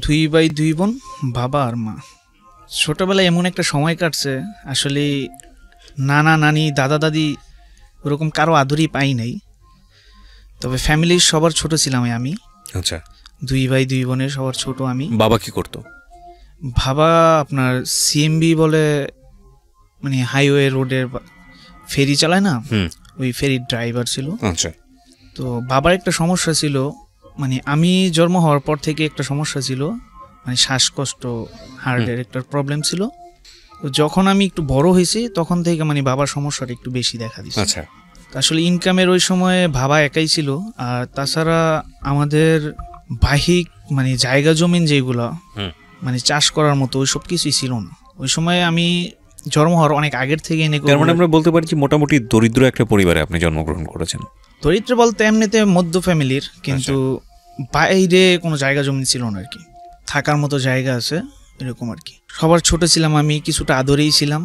দুই ভাই দুই বোন, বাবা আর মা। ছোটবেলায় এমন একটা সময় কাটছে, আসলে নানা নানি দাদা দাদি ওরকম কারো আদরই পাই নাই। তবে ফ্যামিলির সবার ছোট ছিলাম আমি। আচ্ছা, দুই ভাই দুই বোনের সবার ছোট আমি। বাবা কি করতো? বাবা আপনার সিএমবি বলে, মানে হাইওয়ে রোডের ফেরি চালায় না, ওই ফেরির ড্রাইভার ছিল। আচ্ছা। তো বাবার একটা সমস্যা ছিল, মানে আমি জন্ম হওয়ার পর থেকে একটা সমস্যা ছিল, মানে শ্বাসকষ্ট, হার্টের একটা প্রবলেম ছিল। তো যখন আমি একটু বড় হয়েছি তখন থেকে মানে বাবার সমস্যাটা একটু বেশি দেখা দিচ্ছে। আচ্ছা। আসলে ইনকামের ওই সময়ে বাবা একাই ছিল, আর তাছাড়া আমাদের বাহিক মানে জায়গা জমিন যেগুলো মানে চাষ করার মতো ওই সব কিছুই ছিল না ওই সময়। আমি জন্ম হওয়ার অনেক আগের থেকে মানে আমরা বলতে পারি যে মোটামুটি দরিদ্র একটা পরিবারে আপনি জন্মগ্রহণ করেছেন। দরিদ্র বলতে এমনিতে মধ্য ফ্যামিলির, কিন্তু বাইরে কোনো জায়গা জমি ছিল না আর কি, থাকার মতো জায়গা আছে এরকম আর কি। সবার ছোট ছিলাম আমি, কিছুটা আদরেই ছিলাম।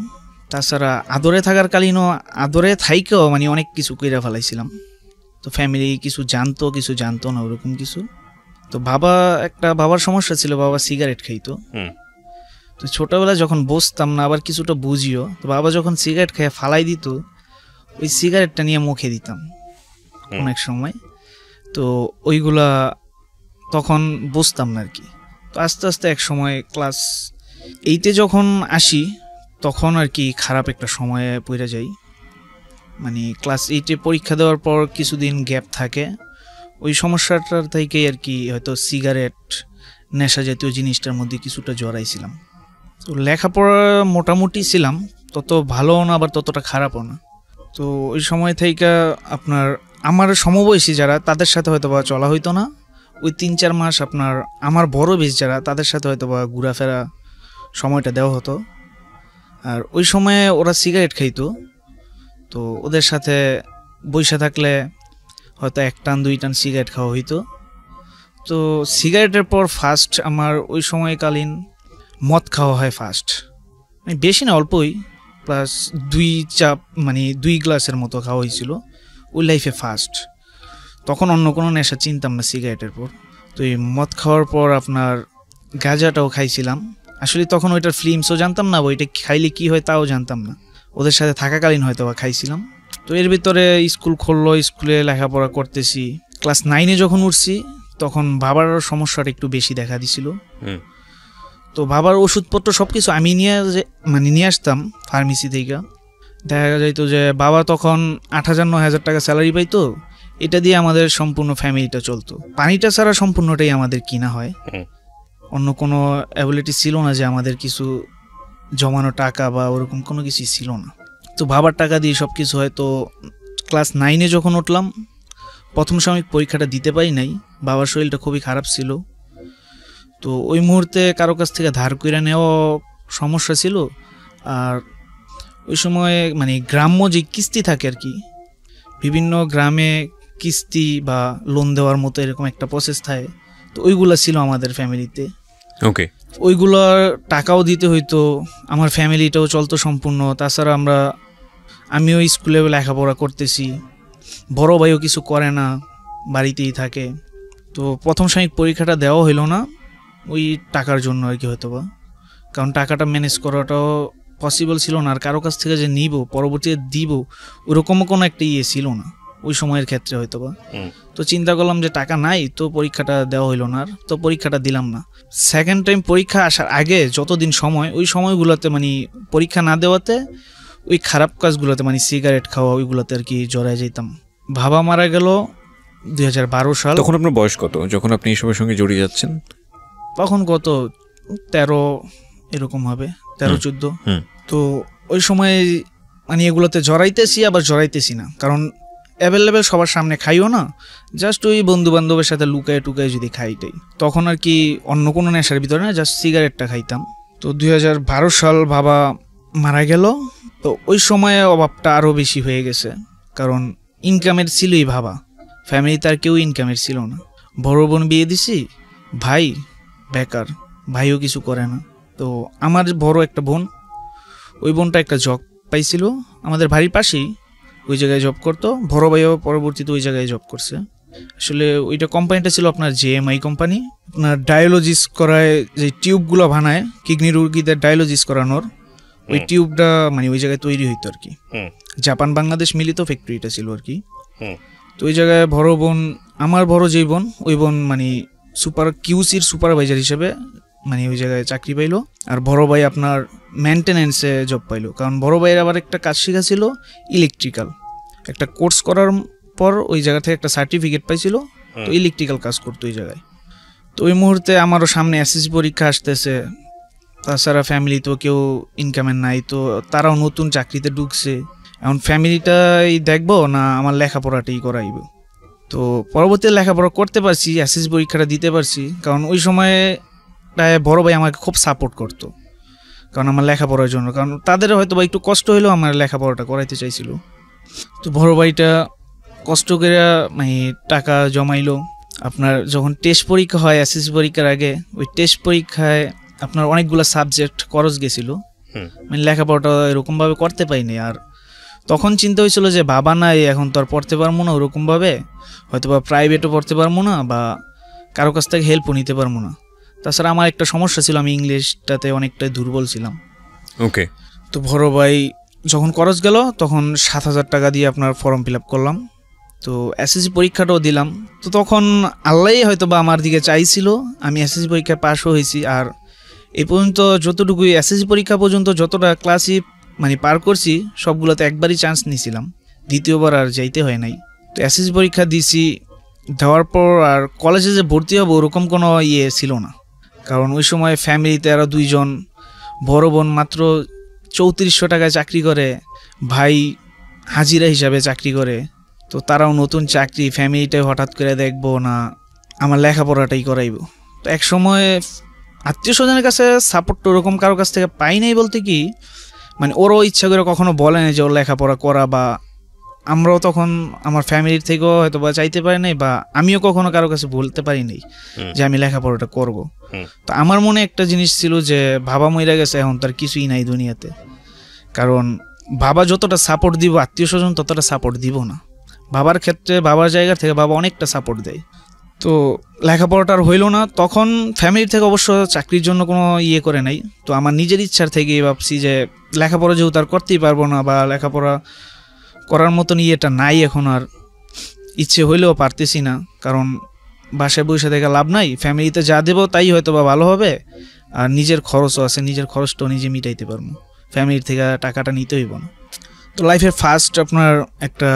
তাছাড়া আদরে থাকার কালীনও আদরে থাইকেও মানে অনেক কিছু কইরা ফেলাইছিলাম। তো ফ্যামিলি কিছু জানতো কিছু জানতো না ওরকম কিছু। তো বাবার সমস্যা ছিল, বাবা সিগারেট খাইতো। তো ছোটবেলায় যখন বসতাম না, আবার কিছুটা বুঝিও, তো বাবা যখন সিগারেট খেয়ে ফালাই দিত, ওই সিগারেটটা নিয়ে মুখে দিতাম অনেক সময়। তো ওইগুলা তখন বুঝতাম না আর কি। তো আস্তে আস্তে এক সময় ক্লাস 8-এ যখন আসি তখন আর কি খারাপ একটা সময়ে পড়ে যাই। মানে ক্লাস 8-এ পরীক্ষা দেওয়ার পর কিছুদিন গ্যাপ থাকে, ওই সমস্যাটার থেকেই আর কি হয়তো সিগারেট নেশা জাতীয় জিনিসটার মধ্যে কিছুটা জড়াইছিলাম। তো লেখাপড়া মোটামুটি ছিলাম, তত ভালোও না আবার ততটা খারাপও না। তো ওই সময় থেকে আপনার আমার সমবয়সী যারা তাদের সাথে হয়তো বা চলা হইতো না। ওই 3-4 মাস আপনার আমার বড় বেশ যারা তাদের সাথে হয়তো বা ঘোরাফেরা সময়টা দেওয়া হতো। আর ওই সময়ে ওরা সিগারেট খাইতো, তো ওদের সাথে বসে থাকলে হয়তো 1 টান 2 টান সিগারেট খাওয়া হইতো। তো সিগারেটের পর ফার্স্ট আমার ওই সময়কালীন মদ খাওয়া হয় ফার্স্ট, মানে বেশি না অল্পই, প্লাস 2 গ্লাসের মতো খাওয়া হয়েছিল ওই লাইফে ফার্স্ট। তখন অন্য কোনো নেশা চিনতাম না সিগারেটের পর। তো এই মদ খাওয়ার পর আপনার গাঁজাটাও খাইছিলাম। আসলে তখন ওইটার ফিল্মসও জানতাম না, ওইটা খাইলে কি হয় তাও জানতাম না, ওদের সাথে থাকাকালীন হয়তো বা খাইছিলাম। তো এর ভিতরে স্কুল খুললো, স্কুলে লেখাপড়া করতেছি। ক্লাস 9-এ যখন উঠছি তখন বাবার সমস্যাটা একটু বেশি দেখা দিছিল। তো বাবার ওষুধপত্র সব কিছু আমি নিয়ে আসতাম ফার্মেসি থেকে। দেখা যাইতো যে বাবা তখন 8,000-9,000 টাকা স্যালারি পাইতো, এটা দিয়ে আমাদের সম্পূর্ণ ফ্যামিলিটা চলতো। পানিটা ছাড়া সম্পূর্ণটাই আমাদের কিনা হয়, অন্য কোনো অ্যাবিলিটি ছিল না যে আমাদের কিছু জমানো টাকা বা ওরকম কোনো কিছু ছিল না। তো বাবার টাকা দিয়ে সব কিছু হয়। তো ক্লাস 9-এ যখন উঠলাম প্রথম সাময়িক পরীক্ষাটা দিতে পারি নাই, বাবার শরীরটা খুবই খারাপ ছিল। তো ওই মুহূর্তে কারো কাছ থেকে ধার করে নেওয়া সমস্যা ছিল। আর ওই সময় মানে গ্রাম্য যে কিস্তি থাকে আর কি, বিভিন্ন গ্রামে কিস্তি বা লোন দেওয়ার মতো এরকম একটা প্রসেস থাকে, তো ওইগুলো ছিল আমাদের ফ্যামিলিতে। ওকে, ওইগুলোর টাকাও দিতে হইতো, আমার ফ্যামিলিটাও চলতো সম্পূর্ণ। তাছাড়া আমিও স্কুলে লেখাপড়া করতেছি, বড় ভাইও কিছু করে না, বাড়িতেই থাকে। তো প্রথম সাময়িক পরীক্ষাটা দেওয়া হইলো না ওই টাকার জন্য আর কি হয়তো বা, কারণ টাকাটা ম্যানেজ করাটাও পসিবল ছিল না। আর কারো কাছ থেকে যে নিব পরবর্তীতে দিব ওরকমও কোনো একটা ছিল না ওই সময়ের ক্ষেত্রে হয়তো বা। তো চিন্তা করলাম যে টাকা নাই, তো পরীক্ষাটা দেওয়া হইলো না, আর তো পরীক্ষাটা দিলাম না। সেকেন্ড টাইম পরীক্ষা আসার আগে যতদিন সময়, ওই সময়গুলোতে মানে পরীক্ষা না দেওয়াতে ওই খারাপ কাজগুলোতে মানে সিগারেট খাওয়া ওইগুলোতে আর কি জড়ায় যেতাম। বাবা মারা গেল 2012 সাল। তখন আপনার বয়স কত যখন আপনি এসবের সঙ্গে জড়িয়ে যাচ্ছেন? তখন কত 13 এরকম হবে, 13-14। তো ওই সময় মানে এগুলোতে জড়াইতেছি আবার জড়াইতেছি না, কারণ অ্যাভেলেবেল সবার সামনে খাইও না, জাস্ট ওই বন্ধু বান্ধবের সাথে লুকায় টুকায় যদি খাইটাই। তখন আর কি অন্য কোনো নেশার ভিতরে না, জাস্ট সিগারেটটা খাইতাম। তো 2012 সাল বাবা মারা গেল। তো ওই সময়ে অভাবটা আরও বেশি হয়ে গেছে, কারণ ইনকামের ছিলই বাবা, ফ্যামিলিতে আর কেউ ইনকামের ছিল না। বড় বোন বিয়ে দিছি, ভাই বেকার, ভাইও কিছু করে না। তো আমার বড় একটা বোন, ওই বোনটা একটা জব পাইছিল আমাদের বাড়ির পাশেই, ওই জায়গায় জব করতো। বড় ভাইও পরবর্তীতে ওই জায়গায় জব করছে। আসলে ওইটা কোম্পানিটা ছিল আপনার জেএমআই কোম্পানি। আপনার ডায়ালজিস করায় যে টিউবগুলো বানায় কিডনি রোগীদের ডায়ালজিস করানোর, ওই টিউবটা মানে ওই জায়গায় তৈরি হইতো আর কি। জাপান বাংলাদেশ মিলিত ফ্যাক্টরিটা ছিল আর কি। তো ওই জায়গায় বড় বোন, আমার বড় যেই বোন, ওই বোন মানে কিউসির সুপারভাইজার হিসেবে মানে ওই জায়গায় চাকরি পাইলো। আর বড় ভাই আপনার মেনটেন্যান্সে জব পাইলো, কারণ বড় ভাইয়ের আবার একটা কাজ শেখা ছিল ইলেকট্রিক্যাল। একটা কোর্স করার পর ওই জায়গা থেকে একটা সার্টিফিকেট পাইছিল, তো ইলেকট্রিক্যাল কাজ করতো ওই জায়গায়। তো ওই মুহূর্তে আমারও সামনে এসএসসি পরীক্ষা আসতেছে, তাছাড়া ফ্যামিলি তো কেউ ইনকামের নাই, তো তারাও নতুন চাকরিতে ঢুকছে। এখন ফ্যামিলিটাই দেখবো না আমার লেখাপড়াটাই করাইব। তো পরবর্তীতে লেখাপড়া করতে পারছি, এসএসসি পরীক্ষাটা দিতে পারছি, কারণ ওই সময়ে বড় ভাই আমাকে খুব সাপোর্ট করতো, কারণ আমার লেখাপড়ার জন্য, কারণ তাদের হয়তো বা একটু কষ্ট হলেও আমার লেখাপড়াটা করাইতে চাইছিল। তো বড় ভাইটা কষ্ট করে মানে টাকা জমাইলো। আপনার যখন টেস্ট পরীক্ষা হয় এসএসসি পরীক্ষার আগে, ওই টেস্ট পরীক্ষায় আপনার অনেকগুলো সাবজেক্ট খরচ গেছিল, মানে লেখাপড়াটা এরকমভাবে করতে পাইনি। আর তখন চিন্তা হয়েছিল যে বাবা নাই, এখন তো আর পড়তে পারবো না ওরকমভাবে, হয়তো বা প্রাইভেটও পড়তে পারবো না বা কারো কাছ থেকে হেল্পও নিতে পারবো না। তাছাড়া আমার একটা সমস্যা ছিল, আমি ইংলিশটাতে অনেকটাই দুর্বল ছিলাম। ওকে। তো বড় ভাই যখন খরচ গেল তখন 7,000 টাকা দিয়ে আপনার ফর্ম ফিল আপ করলাম। তো এসএসসি পরীক্ষাটাও দিলাম। তো তখন আল্লাহই হয়তো বা আমার দিকে চাইছিল, আমি এসএসসি পরীক্ষায় পাশও হয়েছি। আর এই পর্যন্ত যতটুকু এসএসসি পরীক্ষা পর্যন্ত যতটা ক্লাসই মানে পার করছি, সবগুলোতে একবারই চান্স নিয়েছিলাম, দ্বিতীয়বার আর যাইতে হয় নাই। তো এসএসসি পরীক্ষা দিছি, দেওয়ার পর আর কলেজে যে ভর্তি হবো ওরকম কোনো ছিল না, কারণ ওই সময় ফ্যামিলিতে আরও 2 জন, বড় বোন মাত্র 3400 টাকায় চাকরি করে, ভাই হাজিরা হিসাবে চাকরি করে। তো তারাও নতুন চাকরি, ফ্যামিলিটাই হঠাৎ করে দেখবো না, আমার লেখাপড়াটাই করাইব। তো এক সময় আত্মীয় স্বজনের কাছে সাপোর্ট ওরকম কারোর কাছ থেকে পাই নাই বলতে কি, মানে ওরাও ইচ্ছা করে কখনো বলে না যে ওর লেখাপড়া করা, বা আমরাও তখন আমার ফ্যামিলির থেকেও হয়তো বা চাইতে পারি নাই, বা আমিও কখনো কারোর কাছে বলতে পারি নাই যে আমি লেখাপড়াটা করব। তো আমার মনে একটা জিনিস ছিল যে বাবা মইরা গেছে, এখন তার কিছুই নাই দুনিয়াতে, কারণ বাবা যতটা সাপোর্ট দিব আত্মীয় স্বজন ততটা সাপোর্ট দিব না। বাবার ক্ষেত্রে বাবার জায়গা থেকে বাবা অনেকটা সাপোর্ট দেয়। তো লেখাপড়াটা আর হইল না। তখন ফ্যামিলির থেকে অবশ্য চাকরির জন্য কোনো করে নাই, তো আমার নিজের ইচ্ছার থেকেই ভাবছি যে লেখাপড়া যেহেতু আর করতেই পারবো না, বা লেখাপড়া করার মতন নাই এখন, আর ইচ্ছে হইলেও পারতেছি না, কারণ বাসায় বসে থেকে লাভ নাই, ফ্যামিলিতে যা দেবো তাই হয়তো বা ভালো হবে, আর নিজের খরচও আছে, নিজের খরচটাও নিজে মিটাইতে পারবো, ফ্যামিলির থেকে টাকাটা নিতে হইব না। তো লাইফের ফার্স্ট আপনার একটা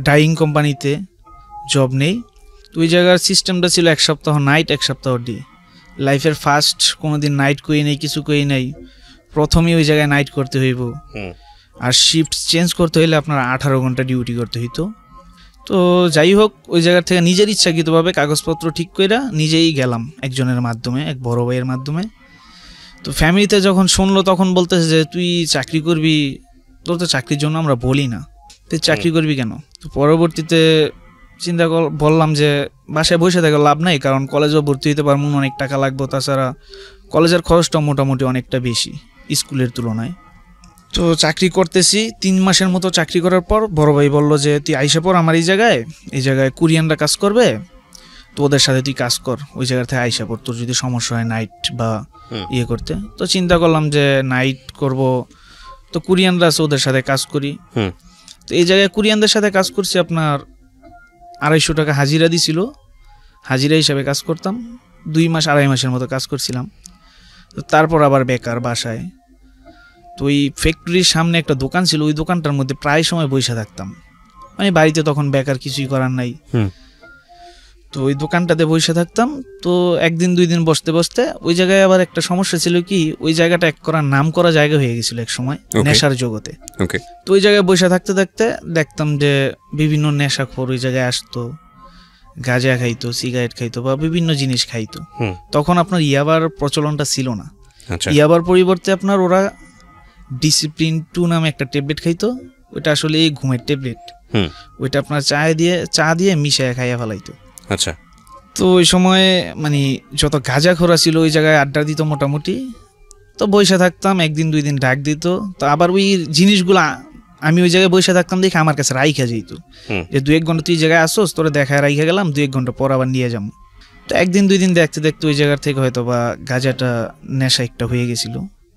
ডাইং কোম্পানিতে জব নেই। তো ওই জায়গার সিস্টেমটা ছিল 1 সপ্তাহ নাইট 1 সপ্তাহ ডে। লাইফের ফার্স্ট কোনোদিন নাইট করি নেই, কিছু করি নাই, প্রথমেই ওই জায়গায় নাইট করতে হইব। আর শিফট চেঞ্জ করতে হইলে আপনার 18 ঘন্টা ডিউটি করতে হইতো। তো যাই হোক, ওই জায়গা থেকে নিজের ইচ্ছাকৃতভাবে কাগজপত্র ঠিক করে নিজেই গেলাম একজনের মাধ্যমে, এক বড় ভাইয়ের মাধ্যমে। তো ফ্যামিলিতে যখন শুনলো তখন বলতেছে যে তুই চাকরি করবি, তোর তো চাকরির জন্য আমরা বলি না, তুই চাকরি করবি কেন? তো পরবর্তীতে চিন্তা বললাম যে বাসায় বসে থেকে লাভ নাই, কারণ কলেজেও ভর্তি হইতে পারবো না, অনেক টাকা লাগবে, তাছাড়া কলেজের খরচটাও মোটামুটি অনেকটা বেশি স্কুলের তুলনায়। তো চাকরি করতেছি, 3 মাসের মতো চাকরি করার পর বড় ভাই বললো যে তুই আইসা পর আমার এই জায়গায় কোরিয়ানরা কাজ করবে, তো ওদের সাথে তুই কাজ কর, ওই জায়গা থেকে আইসা পর, তোর যদি সমস্যা হয় নাইট বা করতে। তো চিন্তা করলাম যে নাইট করব, তো কোরিয়ানরা আছে ওদের সাথে কাজ করি। তো এই জায়গায় কোরিয়ানদের সাথে কাজ করছি, আপনার 250 টাকা হাজিরা দিছিল, হাজিরা হিসাবে কাজ করতাম, 2 মাস 2.5 মাসের মতো কাজ করছিলাম। তো তারপর আবার বেকার বাসায়। তো ওই ফ্যাক্টরির সামনে একটা দোকান ছিল, ওই দোকানটার মধ্যে প্রায় সময় বসে থাকতাম, মানে বাড়িতে তখন বেকার, কিছুই করার নাই। তো ওই দোকানটাতে বসে থাকতাম। তো 1 দিন 2 দিন বসতে বসতে ওই জায়গায় আবার একটা সমস্যা ছিল কি, ওই জায়গাটা এক করা নাম করা জায়গা হয়ে গেছিল এক সময় নেশার জগতে। তো ওই জায়গায় বসে থাকতে থাকতে দেখতাম যে বিভিন্ন নেশাখোর ওই জায়গায় আসতো, গাঁজা খাইতো, সিগারেট খাইতো, বা বিভিন্ন জিনিস খাইতো। তখন আপনার ইয়াবার প্রচলনটা ছিল না। ইয়াবার পরিবর্তে আপনার ওরা ডিসিপ্লিন 2 নামে একটা ট্যাবলেট খাইতো, ওইটা আসলে এই ঘুমের ট্যাবলেট, ওইটা আপনার চা দিয়ে মিশায় খাইয়া ফেলাইতো। আচ্ছা। তো ওই সময় মানে যত গাঁজা খোরা ছিল ওই জায়গায় আড্ডা দিত মোটামুটি। তো বসে থাকতাম, 1 দিন 2 দিন ডাক দিত, তো আবার ওই জিনিসগুলা আমি ওই জায়গায় বসে থাকতাম দেখে আমার কাছে রাইখা যেত যে 2-1 ঘন্টা তুই জায়গায় আসোস, তোরা দেখায় রাইখা গেলাম, 2-1 ঘন্টা পর আবার নিয়ে যাবো। তো 1-2 দিন দেখতে দেখতে ওই জায়গার থেকে হয়তো বা গাঁজাটা নেশা একটা হয়ে গেছিল,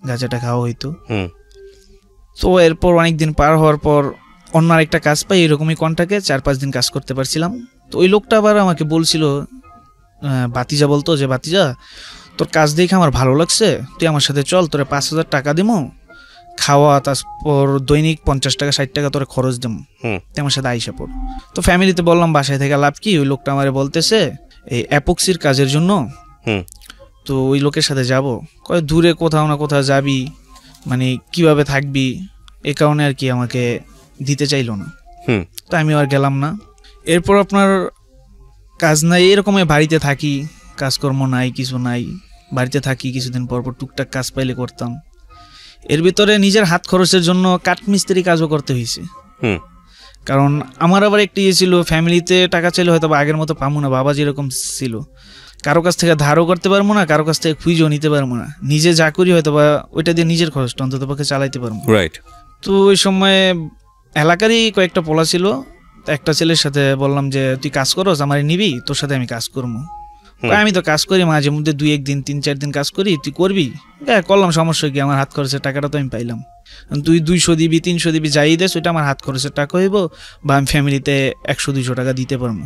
গাঁজাটা খাওয়া হইতো। তো এরপর অনেকদিন পার হওয়ার পর অন্য আরেকটা কাজ পাই এরকমই কন্ট্রাক্টে, 4-5 দিন কাজ করতে পারছিলাম। তো ওই লোকটা আবার আমাকে বলছিল, বাতিজা বলতো যে বাতিজা তোর কাজ দেখে আমার ভালো লাগছে, তুই আমার সাথে চল, তোরে 5,000 টাকা দিমো, খাওয়া, তারপর দৈনিক 50 টাকা 60 টাকা তোরে খরচ দেবো, তুই আমার সাথে আইসা পড়। তো ফ্যামিলিতে বললাম বাসায় থেকে লাভ কি, ওই লোকটা আমারে বলতেছে এই অ্যাপক্সির কাজের জন্য, তো ওই লোকের সাথে যাব, কয় দূরে কোথাও না কোথাও যাবি, মানে কিভাবে থাকবি, এ কারণে আর কি আমাকে দিতে চাইলো না। তো আমি আর গেলাম না। এরপর আপনার কাজ নাই, এরকমই বাড়িতে থাকি, কাজকর্ম নাই, কিছু নাই, বাড়িতে থাকি, কিছুদিন পর পর টুকটাক কাজ পাইলে করতাম। এর ভিতরে নিজের হাত খরচের জন্য কাঠমিস্ত্রি কাজও করতে হয়েছে, কারণ আমার আবার একটি ইয়ে ছিল, ফ্যামিলিতে টাকা চাইলে হয়তো আগের মতো পাবো না, বাবা যেরকম ছিল, কারো কাছ থেকে ধারও করতে পারবো না, কারো কাছ থেকে খুঁজেও নিতে পারবো না, নিজে যা করি হয়তো বা ওইটা দিয়ে নিজের খরচটা অন্তত পক্ষে চালাইতে পারবো। রাইট। তো ওই সময় এলাকারই কয়েকটা পোলা ছিল, একটা ছেলের সাথে বললাম যে তুই কাজ করস, আমার নিবি, তোর সাথে আমি কাজ করবো। আমি তো কাজ করি মাঝে মধ্যে, 2-1 দিন 3-4 দিন কাজ করি, তুই করবি? করলাম, সমস্যা কি, আমার হাত খরচের টাকাটা তো আমি পাইলাম। তুই 200 দিবি 300 দিবি যাই দেস, ওইটা আমার হাত খরচের টাকা হইব, বা আমি ফ্যামিলিতে 100-200 টাকা দিতে পারবো।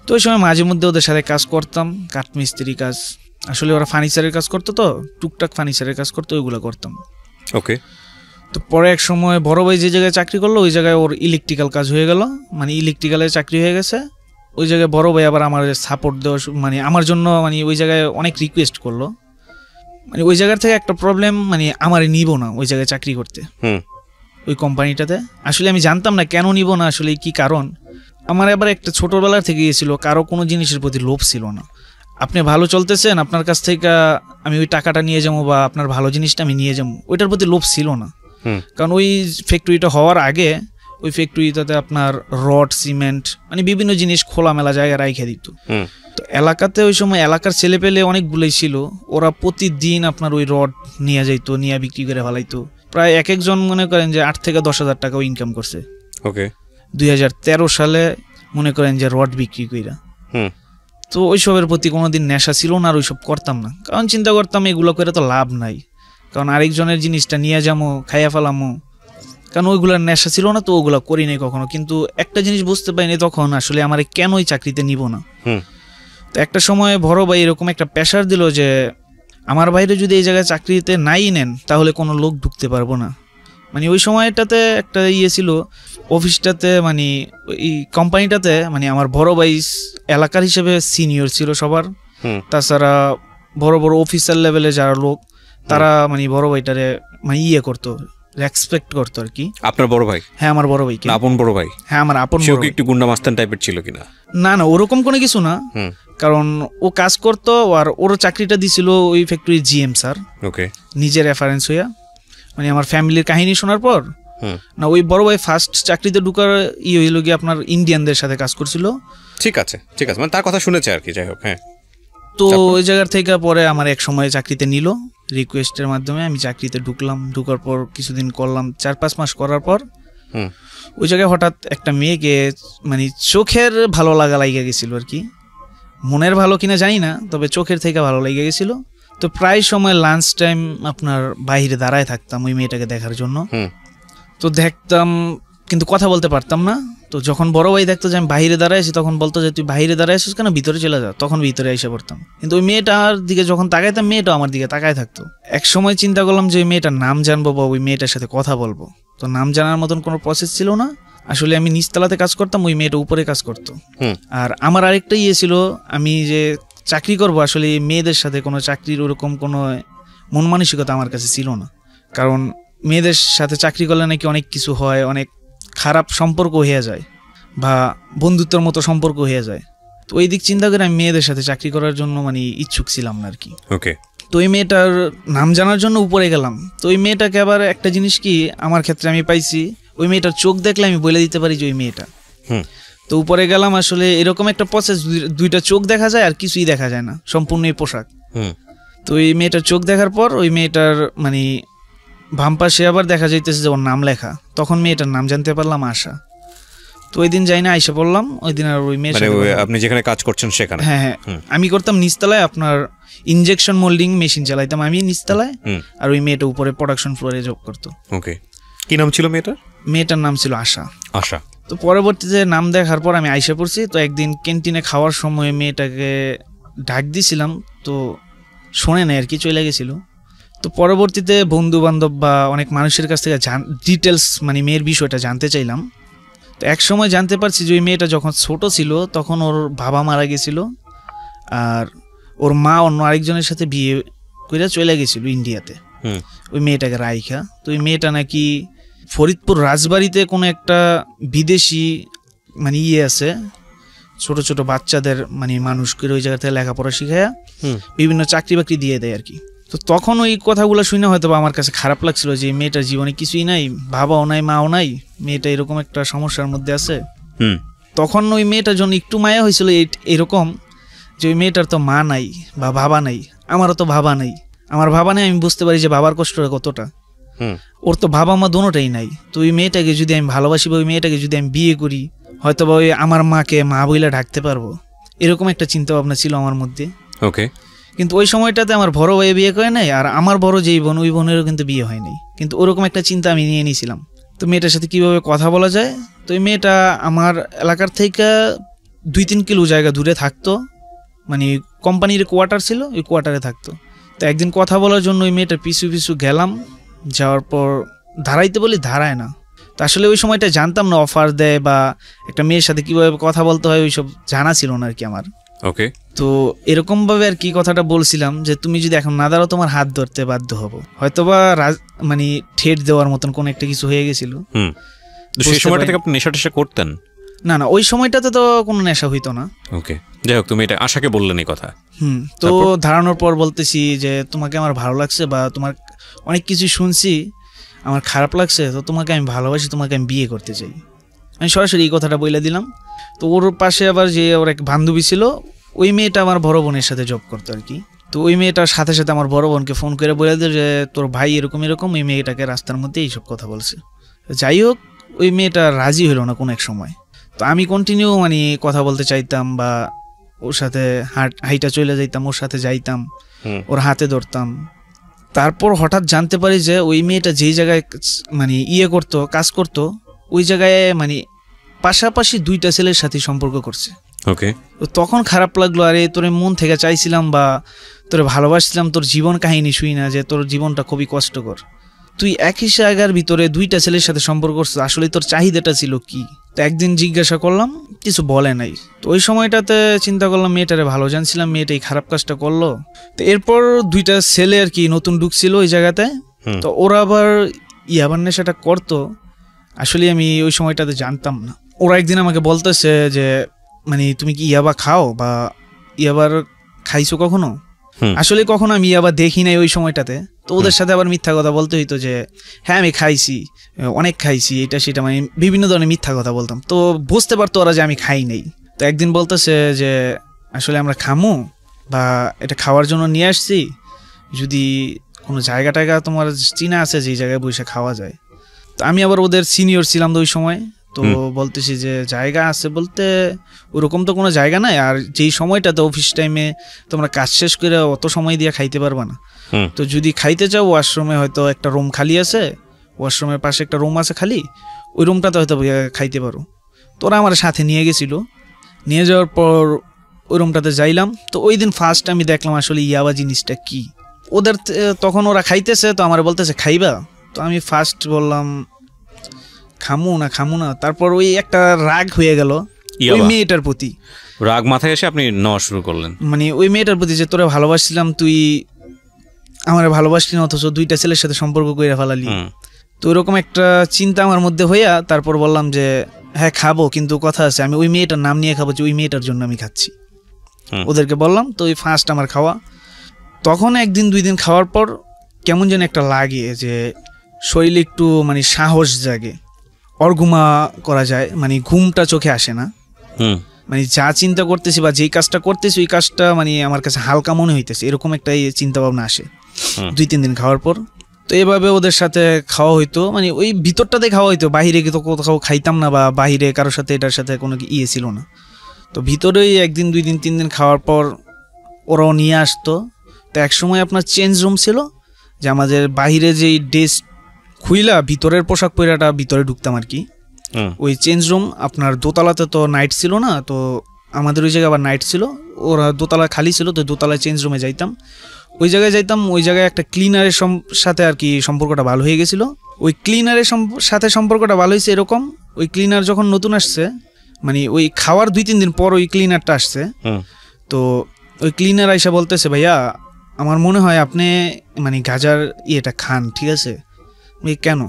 তো ওই সময় মাঝে মধ্যে ওদের সাথে কাজ করতাম, কাঠমিস্ত্রি কাজ, আসলে ওরা ফার্নিচারের কাজ করতো, তো টুকটাক ফার্নিচারের কাজ করতো, ওইগুলো করতাম। ওকে। তো পরে এক সময় বড় ভাই যে জায়গায় চাকরি করলো, ওই জায়গায় ওর ইলেকট্রিক্যাল কাজ হয়ে গেল, মানে ইলেকট্রিক্যালের চাকরি হয়ে গেছে। ওই জায়গায় বড় ভাই আবার আমার সাপোর্ট দেওয়া, মানে আমার জন্য, মানে ওই জায়গায় অনেক রিকোয়েস্ট করলো। মানে ওই জায়গার থেকে একটা প্রবলেম, মানে আমার নিব না ওই জায়গায় চাকরি করতে, ওই কোম্পানিটাতে। আসলে আমি জানতাম না কেন নিব না, আসলে কি কারণ। আমার আবার একটা ছোটবেলার থেকে গিয়েছিল, কারো কোনো জিনিসের প্রতি লোভ ছিল না। আপনি ভালো চলতেছেন, আপনার কাছ থেকে আমি ওই টাকাটা নিয়ে যাবো, বা আপনার ভালো জিনিসটা আমি নিয়ে যাবো, ওইটার প্রতি লোভ ছিল না। কারণ ওই ফ্যাক্টরিটা হওয়ার আগে ওই ফ্যাক্টরিটাতে আপনার রড, সিমেন্ট, মানে বিভিন্ন জিনিস খোলামেলা জায়গায় রাইখে দিত। তো এলাকাতে ওই সময় এলাকার ছেলে পেলে অনেকগুলোই ছিল, ওরা প্রতিদিন আপনার ওই রড নিয়ে যাইতো, নিয়ে বিক্রি করে ফেলাইতো। প্রায় এক একজন মনে করেন যে 8 থেকে 10 হাজার টাকাও ইনকাম করছে। ওকে। 2013 সালে মনে করেন যে রড বিক্রি কইরা। তো ওইসবের প্রতি কোনোদিন নেশা ছিল না, আর ওইসব করতাম না, কারণ চিন্তা করতাম এগুলো করে তো লাভ নাই, কারণ আরেকজনের জিনিসটা নিয়ে যাবো, খাইয়া ফেলামো, কারণ ওইগুলোর নেশা ছিল না, তো ওগুলো করি নাই কখনো। কিন্তু একটা জিনিস বুঝতে পারিনি তখন, আসলে আমার কেন ওই চাকরিতে নিব না। তো একটা সময় বড় ভাই এরকম একটা প্রেশার দিল যে আমার বাইরে যদি এই জায়গায় চাকরিতে নাই নেন, তাহলে কোনো লোক ঢুকতে পারবো না। মানে ওই সময়টাতে একটা ইয়ে ছিল অফিসটাতে, মানে এই কোম্পানিটাতে, মানে আমার বড় ভাই এলাকার হিসেবে সিনিয়র ছিল সবার, তাছাড়া বড় বড় অফিসার লেভেলে যারা লোক, তারা মানে বড় ভাইটারে মানে ইয়ে করতো, রেসপেক্ট করতো আর কি। আপনার বড় ভাই? হ্যাঁ, আমার বড় ভাই। আপন বড় ভাই? হ্যাঁ, আমার আপন বড় ভাই। একটু গুন্ডা মাস্তান টাইপের ছিল কিনা? না না, ওরকম কোনো কিছু না, কারণ ও কাজ করতো, আর ওর চাকরিটা দিছিল ওই ফ্যাক্টরির জিএম স্যার। ওকে। নিজের রেফারেন্স হইয়া, মানে আমার ফ্যামিলির কাহিনী শোনার পর না, ওই বড় ভাই ফার্স্ট চাকরিতে ঢুকার হইল গিয়ে আপনার ইন্ডিয়ানদের সাথে কাজ করছিল। ঠিক আছে, ঠিক আছে, মানে তার কথা শুনেছে আর কি, যাই হোক। হ্যাঁ। তো ওই জায়গার থেকে পরে আমার এক সময় চাকরিতে নিল রিকোয়েস্টের মাধ্যমে, আমি চাকরিতে ঢুকলাম। ঢুকার পর কিছুদিন করলাম, 4-5 মাস করার পর ওই জায়গায় হঠাৎ একটা মেয়েকে, মানে চোখের ভালো লাগা লাগিয়ে গেছিল আর কি, মনের ভালো কিনা জানি না, তবে চোখের থেকে ভালো লেগে গেছিল। তো প্রায় সময় লাঞ্চ টাইম আপনার বাইরে দাঁড়ায় থাকতাম ওই মেয়েটাকে দেখার জন্য। তো দেখতাম, কিন্তু কথা বলতে পারতাম না। তো যখন বড় ভাই দেখতো যে আমি বাইরে দাঁড়ায় আছি, তখন বলতো যে তুই বাইরে দাঁড়ায় আছিস কেন, ভিতরে চলে যা, তখন ভিতরে এসে পড়তাম। কিন্তু ওই মেয়েটার দিকে যখন তাকাইতাম, মেয়েটাও আমার দিকে তাকায় থাকতো। এক সময় চিন্তা করলাম যে ওই মেয়েটার নাম জানবো, বা ওই মেয়েটার সাথে কথা বলবো। তো নাম জানার মতন কোনো প্রসেস ছিল না। আসলে আমি নিচতলাতে কাজ করতাম, ওই মেয়েটা উপরে কাজ করতো। আর আমার আরেকটা ইয়ে ছিল, আমি যে চাকরি করব, আসলে মেয়েদের সাথে কোনো চাকরির ওরকম কোনো মন মানসিকতা আমার কাছে ছিল না। কারণ মেয়েদের সাথে চাকরি করলে নাকি অনেক কিছু হয়, অনেক খারাপ সম্পর্ক হয়ে যায়, বা বন্ধুত্বের মতো সম্পর্ক হয়ে যায়। তো ওই দিক চিন্তা করে আমি মেয়েদের সাথে চাকরি করার জন্য মানে ইচ্ছুক ছিলাম না আর কি। ওকে। তো ওই মেয়েটার নাম জানার জন্য উপরে গেলাম। তো ওই মেয়েটাকে আবার একটা জিনিস কি আমার ক্ষেত্রে আমি পাইছি, ওই মেয়েটার চোখ দেখলে আমি বলে দিতে পারি যে ওই মেয়েটা। তো উপরে গেলাম, আসলে এরকম একটা প্রসেস, দুইটা চোখ দেখা যায় আর কিছুই দেখা যায় না, সম্পূর্ণ এই পোশাক। তো ওই মেয়েটার চোখ দেখার পর ওই মেয়েটার মানে বাম পাশে আবার দেখা যাইতেছে যে ওর নাম লেখা, তখন মেয়েটার নাম জানতে পারলাম আশা। তো ওই দিন যাই না, আইসা পড়লাম ওই দিন। আর ওই মেয়ের মানে সাথে আপনি যেখানে কাজ করছেন সেখানে? হ্যাঁ হ্যাঁ, আমি করতাম নিচতলায়, আপনার ইনজেকশন মোল্ডিং মেশিন চালাইতাম আমি নিচতলায়, আর ওই মেয়েটা উপরে প্রোডাকশন ফ্লোরে জব করতো। ওকে, কি নাম ছিল মেয়েটার? মেয়েটার নাম ছিল আশা। আশা। তো পরবর্তীতে নাম দেখার পর আমি আইসা পড়ছি। তো একদিন ক্যান্টিনে খাওয়ার সময় মেয়েটাকে ডাক দিছিলাম, তো শোনে নাই আর কি, চলে গেছিল। তো পরবর্তীতে বন্ধু বান্ধব বা অনেক মানুষের কাছ থেকে ডিটেলস মানে মেয়ের বিষয়টা জানতে চাইলাম। তো এক সময় জানতে পারছি যে ওই মেয়েটা যখন ছোট ছিল তখন ওর বাবা মারা গেছিল, আর ওর মা অন্য আরেকজনের সাথে বিয়ে করে চলে গেছিল ইন্ডিয়াতে ওই মেয়েটাকে রাইখা। তো ওই মেয়েটা নাকি ফরিদপুর রাজবাড়িতে কোনো একটা বিদেশি মানে আছে, ছোট ছোট বাচ্চাদের মানে মানুষকে ওই জায়গা থেকে লেখাপড়া শিখাইয়া বিভিন্ন চাকরি বাকরি দিয়ে দেয় আর কি। তো তখন ওই কথাগুলো শুনে হয়তো আমার কাছে খারাপ লাগছিল যে মেয়েটার জীবনে কিছুই নাই, বাবাও নাই মাও নাই, মেয়েটা এরকম একটা সমস্যার মধ্যে আছে। তখন ওই মেয়েটার জন্য একটু মায়া হয়েছিল এরকম যে ওই মেয়েটার তো মা নাই বা বাবা নাই, আমারও তো বাবা নাই। আমার বাবা নেই, আমি বুঝতে পারি যে বাবার কষ্টটা কতটা। ওর তো বাবা মা দোনোটাই নাই। তো ওই মেয়েটাকে যদি আমি ভালোবাসি বা ওই মেয়েটাকে যদি আমি বিয়ে করি, হয়তো বা ওই আমার মাকে মা বইলে ডাকতে পারবো, এরকম একটা চিন্তা ভাবনা ছিল আমার মধ্যে। ওকে। কিন্তু ওই সময়টাতে আমার বড় ভাই বিয়ে করে নাই, আর আমার বড় যেই বোন ওই বোনেরও কিন্তু বিয়ে হয় নাই। কিন্তু ওরকম একটা চিন্তা আমি নিয়ে নিয়েছিলাম। তো মেয়েটার সাথে কিভাবে কথা বলা যায়। তো ওই মেয়েটা আমার এলাকার থেকে 2-3 কিলো জায়গা দূরে থাকতো, মানে কোম্পানির কোয়ার্টার ছিল, ওই কোয়ার্টারে থাকতো। তো একদিন কথা বলার জন্য ওই মেয়েটার পিছু পিছু গেলাম, যাওয়ার পর দাঁড়াইতে বলি দাঁড়ায় না। তো আসলে ওই সময়টা জানতাম না অফার দেয় বা একটা মেয়ের সাথে কিভাবে কথা বলতে হয় ওইসব জানা ছিল না আর কি আমার। ওকে। তো এরকম ভাবে আর কি কথাটা বলছিলাম যে তুমি যদি এখন না দাঁড়াও তোমার হাত ধরতে বাধ্য হব, হয়তোবা মানে ঠেট দেওয়ার মতন কোন একটা কিছু হয়ে গেছিল। সেই সময়টা থেকে আপনি নেশা টেশা করতেন? না না, ওই সময়টাতে তো কোনো নেশা হইতো না। ওকে, যাই হোক, তুমি এটা আশাকে বললেন এই কথা। তো ধারণার পর বলতেছি যে তোমাকে আমার ভালো লাগছে বা তোমার অনেক কিছু শুনছি, আমার খারাপ লাগছে, তো তোমাকে আমি ভালোবাসি, তোমাকে আমি বিয়ে করতে চাই। আমি সরাসরি এই কথাটা বলে দিলাম। তো ওর পাশে আবার যে ওর এক বান্ধবী ছিল, ওই মেয়েটা আমার বড় বোনের সাথে জব করতো আর কি। তো ওই মেয়েটার সাথে সাথে আমার বড় বোনকে ফোন করে বলে দিল যে তোর ভাই এরকম এরকম, ওই মেয়েটাকে রাস্তার মধ্যে এইসব কথা বলছে। যাই হোক, ওই মেয়েটা রাজি হলো না কোনো এক সময়। তো আমি কন্টিনিউ মানে কথা বলতে চাইতাম বা ওর সাথে হাইটা চলে যাইতাম, ওর সাথে যাইতাম, ওর হাতে ধরতাম। তারপর হঠাৎ জানতে পারি যে ওই মেয়েটা যেই জায়গায় মানে করতো, কাজ করতো, ওই জায়গায় মানে পাশাপাশি 2টা ছেলের সাথে সম্পর্ক করছে। ওকে। তো তখন খারাপ লাগলো, আরে তোর মন থেকে চাইছিলাম বা তোরে ভালোবাসছিলাম, তোর জীবন কাহিনী শুই না যে তোর জীবনটা খুবই কষ্টকর, তুই একই জায়গার ভিতরে 2টা ছেলের সাথে সম্পর্ক করছিস, আসলে তোর চাহিদাটা ছিল কি? তো একদিন জিজ্ঞাসা করলাম, কিছু বলে নাই। তো ওই সময়টাতে চিন্তা করলাম মেয়েটারে ভালো জানছিলাম, মেয়েটা এই খারাপ কাজটা করলো। তো এরপর 2টা ছেলে আর কি নতুন ঢুকছিল ওই জায়গাতে। তো ওরা আবার ইয়াবার নেশাটা করতো, আসলে আমি ওই সময়টাতে জানতাম না। ওরা একদিন আমাকে বলতেছে যে মানে তুমি কি ইয়াবা খাও বা ইয়াবার খাইছো কখনো? আসলে কখনো আমি ইয়াবা দেখি নাই ওই সময়টাতে। তো ওদের সাথে আবার মিথ্যা কথা বলতে হইতো যে হ্যাঁ আমি খাইছি, অনেক খাইছি, এটা সেটা, মানে বিভিন্ন ধরনের মিথ্যা কথা বলতাম। তো বুঝতে পারতো ওরা যে আমি খাই নাই। তো একদিন বলতেছে যে আসলে আমরা খামু বা এটা খাওয়ার জন্য নিয়ে আসছি, যদি কোনো জায়গা টায়গা তোমার চিনা আছে যে জায়গায় বসে খাওয়া যায়। তো আমি আবার ওদের সিনিয়র ছিলাম তো ওই সময়। তো বলতেছি যে জায়গা আছে বলতে ওরকম তো কোনো জায়গা নাই, আর যেই সময়টাতে অফিস টাইমে তোমরা কাজ শেষ করে অত সময় দিয়ে খাইতে পারবা না, তো যদি খাইতে চাও ওয়াশরুমে হয়তো একটা রুম খালি আছে, ওয়াশরুমের পাশে একটা রুম আছে খালি, ওই রুমটাতে হয়তো খাইতে পারো। তোরা আমার সাথে নিয়ে গেছিল, নিয়ে যাওয়ার পর ওই রুমটাতে যাইলাম। তো ওই দিন ফার্স্ট আমি দেখলাম আসলে ইয়াবা জিনিসটা কি। ওদের তখন ওরা খাইতেছে, তো আমার বলতেছে খাইবা? তো আমি ফার্স্ট বললাম খামু না। তারপর ওই একটা রাগ হয়ে গেল ওই মেয়েটার প্রতি, রাগ মাথায় এসে আপনি নেওয়া শুরু করলেন, মানে ওই মেয়েটার প্রতি যে তোরা ভালোবাসছিলাম, তুই আমার ভালোবাসলি না, অথচ 2টা ছেলের সাথে সম্পর্ক করে ফেলালি। তো ওইরকম একটা চিন্তা আমার মধ্যে হইয়া তারপর বললাম যে হ্যাঁ খাবো, কিন্তু কথা আছে, আমি ওই মেয়েটার নাম নিয়ে খাবো যে ওই মেয়েটার জন্য আমি খাচ্ছি। ওদেরকে বললাম। তো ওই ফার্স্ট আমার খাওয়া। তখন 1-2 দিন খাওয়ার পর কেমন যেন একটা লাগে যে শরীরে একটু মানে সাহস জাগে, অর্ঘুমা করা যায়, মানে ঘুমটা চোখে আসে না, মানে যা চিন্তা করতেছি বা যেই কাজটা করতেছি ওই কাজটা মানে আমার কাছে হালকা মনে হইতেছে, এরকম একটা চিন্তা ভাবনা আসে 2-3 দিন খাওয়ার পর। তো এভাবে ওদের সাথে খাওয়া হইতো, মানে ওই ভিতরটাতে খাওয়া হইতো, বাইরে তো কোথাও খাইতাম না বা বাইরে কারোর সাথে এটার সাথে কোনো ইয়ে ছিল না। তো ভিতরেই 1 দিন 2 দিন 3 দিন খাওয়ার পর ওরাও নিয়ে আসতো। তো একসময় আপনার চেঞ্জ রুম ছিল, যে আমাদের বাইরে যেই ড্রেস খুইলা ভিতরের পোশাক পরাটা ভিতরে ঢুকতাম আর কি। ওই চেঞ্জ রুম আপনার দোতলাতে তো নাইট ছিল না, তো আমাদের ওই জায়গায় আবার নাইট ছিল, ওরা দোতলা খালি ছিল, তো দোতলায় চেঞ্জ রুমে যাইতাম। ওই জায়গায় একটা ক্লিনারের সাথে আর কি সম্পর্কটা ভালো হয়ে গেছিলো। ওই ক্লিনারের সাথে সম্পর্কটা ভালো হয়েছে এরকম, ওই ক্লিনার যখন নতুন আসছে, মানে ওই খাওয়ার 2-3 দিন পর ওই ক্লিনারটা আসছে। তো ওই ক্লিনার আইসা বলতেছে, ভাইয়া আমার মনে হয় আপনি মানে গাজার ইয়েটা খান, ঠিক আছে? কেন?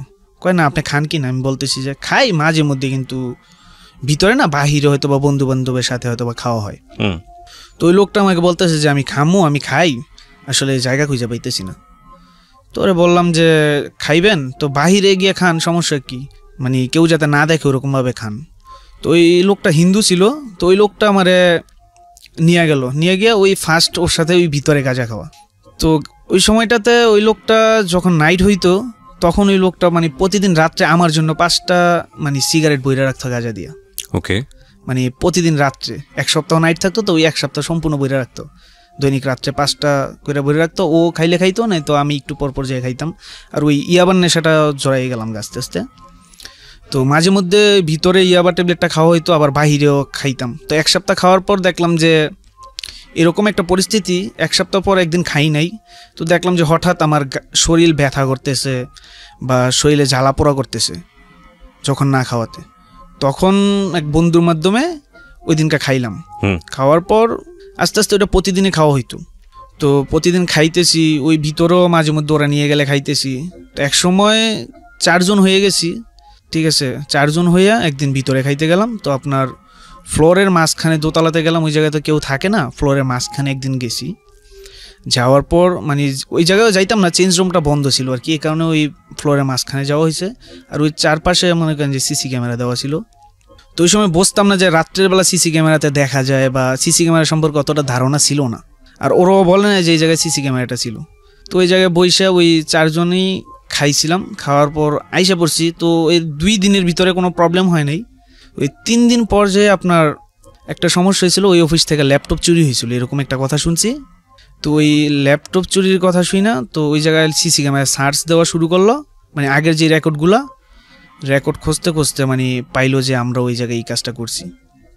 কয় না আপনি খান কি না? আমি বলতেছি যে খাই মাঝে মধ্যে, কিন্তু ভিতরে না, বাহিরে হয়তো বা বন্ধু বান্ধবের সাথে হয়তো বা খাওয়া হয়। তো ওই লোকটা আমাকে বলতেছে যে আমি আমি খাই, আসলে জায়গা খুঁজে পাইতেছি না। তো ওরে বললাম যে খাইবেন তো বাহিরে গিয়ে খান, সমস্যা কি, মানে কেউ যাতে না দেখে ওরকমভাবে খান। তো ওই লোকটা হিন্দু ছিল, তো ওই লোকটা আমারে নিয়ে গিয়ে ওই ফার্স্ট ওর সাথে ওই ভিতরে গাঁজা খাওয়া। তো ওই সময়টাতে ওই লোকটা যখন নাইট হইতো, তখন ওই লোকটা মানে প্রতিদিন রাত্রে আমার জন্য 5টা মানে সিগারেট বইরা রাখতো গাঁজা দিয়া। ওকে, মানে প্রতিদিন রাত্রে 1 সপ্তাহ নাইট থাকতো, তো ওই 1 সপ্তাহ সম্পূর্ণ বইরা রাখতো, দৈনিক রাত্রে 5টা করে বইরা রাখতো। ও খাইলে খাইতো, না তো আমি একটু পর যেয়ে খাইতাম। আর ওই ইয়াবার নেশাটা জড়াই গেলাম আস্তে আস্তে। তো মাঝে মধ্যে ভিতরে ইয়াবা ট্যাবলেটটা খাওয়া হইতো, আবার বাহিরেও খাইতাম। তো 1 সপ্তাহ খাওয়ার পর দেখলাম যে এরকম একটা পরিস্থিতি, 1 সপ্তাহ পর একদিন খাই নাই, তো দেখলাম যে হঠাৎ আমার শরীর ব্যথা করতেছে বা শরীরে জ্বালা পোড়া করতেছে যখন না খাওয়াতে। তখন এক বন্ধুর মাধ্যমে ওই দিনটা খাইলাম। খাওয়ার পর আস্তে আস্তে ওটা প্রতিদিনই খাওয়া হইতো। তো প্রতিদিন খাইতেছি, ওই ভিতরেও মাঝে মধ্যে ওরা নিয়ে গেলে খাইতেছি। তো এক সময় 4 জন হয়ে গেছি, ঠিক আছে? 4 জন হইয়া একদিন ভিতরে খাইতে গেলাম। তো আপনার ফ্লোরের মাঝখানে দোতলাতে গেলাম, ওই জায়গায় তো কেউ থাকে না, ফ্লোরের মাঝখানে একদিন গেছি। যাওয়ার পর মানে ওই জায়গায় যাইতাম না, চেঞ্জ রুমটা বন্ধ ছিল আর কি, এই কারণে ওই ফ্লোরের মাঝখানে যাওয়া হয়েছে। আর ওই চারপাশে মনে করেন যে সিসি ক্যামেরা দেওয়া ছিল। তো ওই সময় বুঝতাম না যে রাত্রের বেলা সিসি ক্যামেরাতে দেখা যায়, বা সিসি ক্যামেরা সম্পর্কে অতটা ধারণা ছিল না। আর ওরাও বলে না যে এই জায়গায় সিসি ক্যামেরাটা ছিল। তো ওই জায়গায় বসে ওই 4 জনই খাইছিলাম। খাওয়ার পর আইসা পড়ছি। তো এই 2 দিনের ভিতরে কোনো প্রবলেম হয় নাই। ওই 3 দিন পর যে আপনার একটা সমস্যা হয়েছিল, ওই অফিস থেকে ল্যাপটপ চুরি হয়েছিল, এরকম একটা কথা শুনছি। তো ওই ল্যাপটপ চুরির কথা শুই না, তো ওই জায়গায় সিসি ক্যামেরা সার্চ দেওয়া শুরু করলো, মানে আগের যে রেকর্ড খুঁজতে মানে পাইলো যে আমরা ওই জায়গায় এই কাজটা করছি।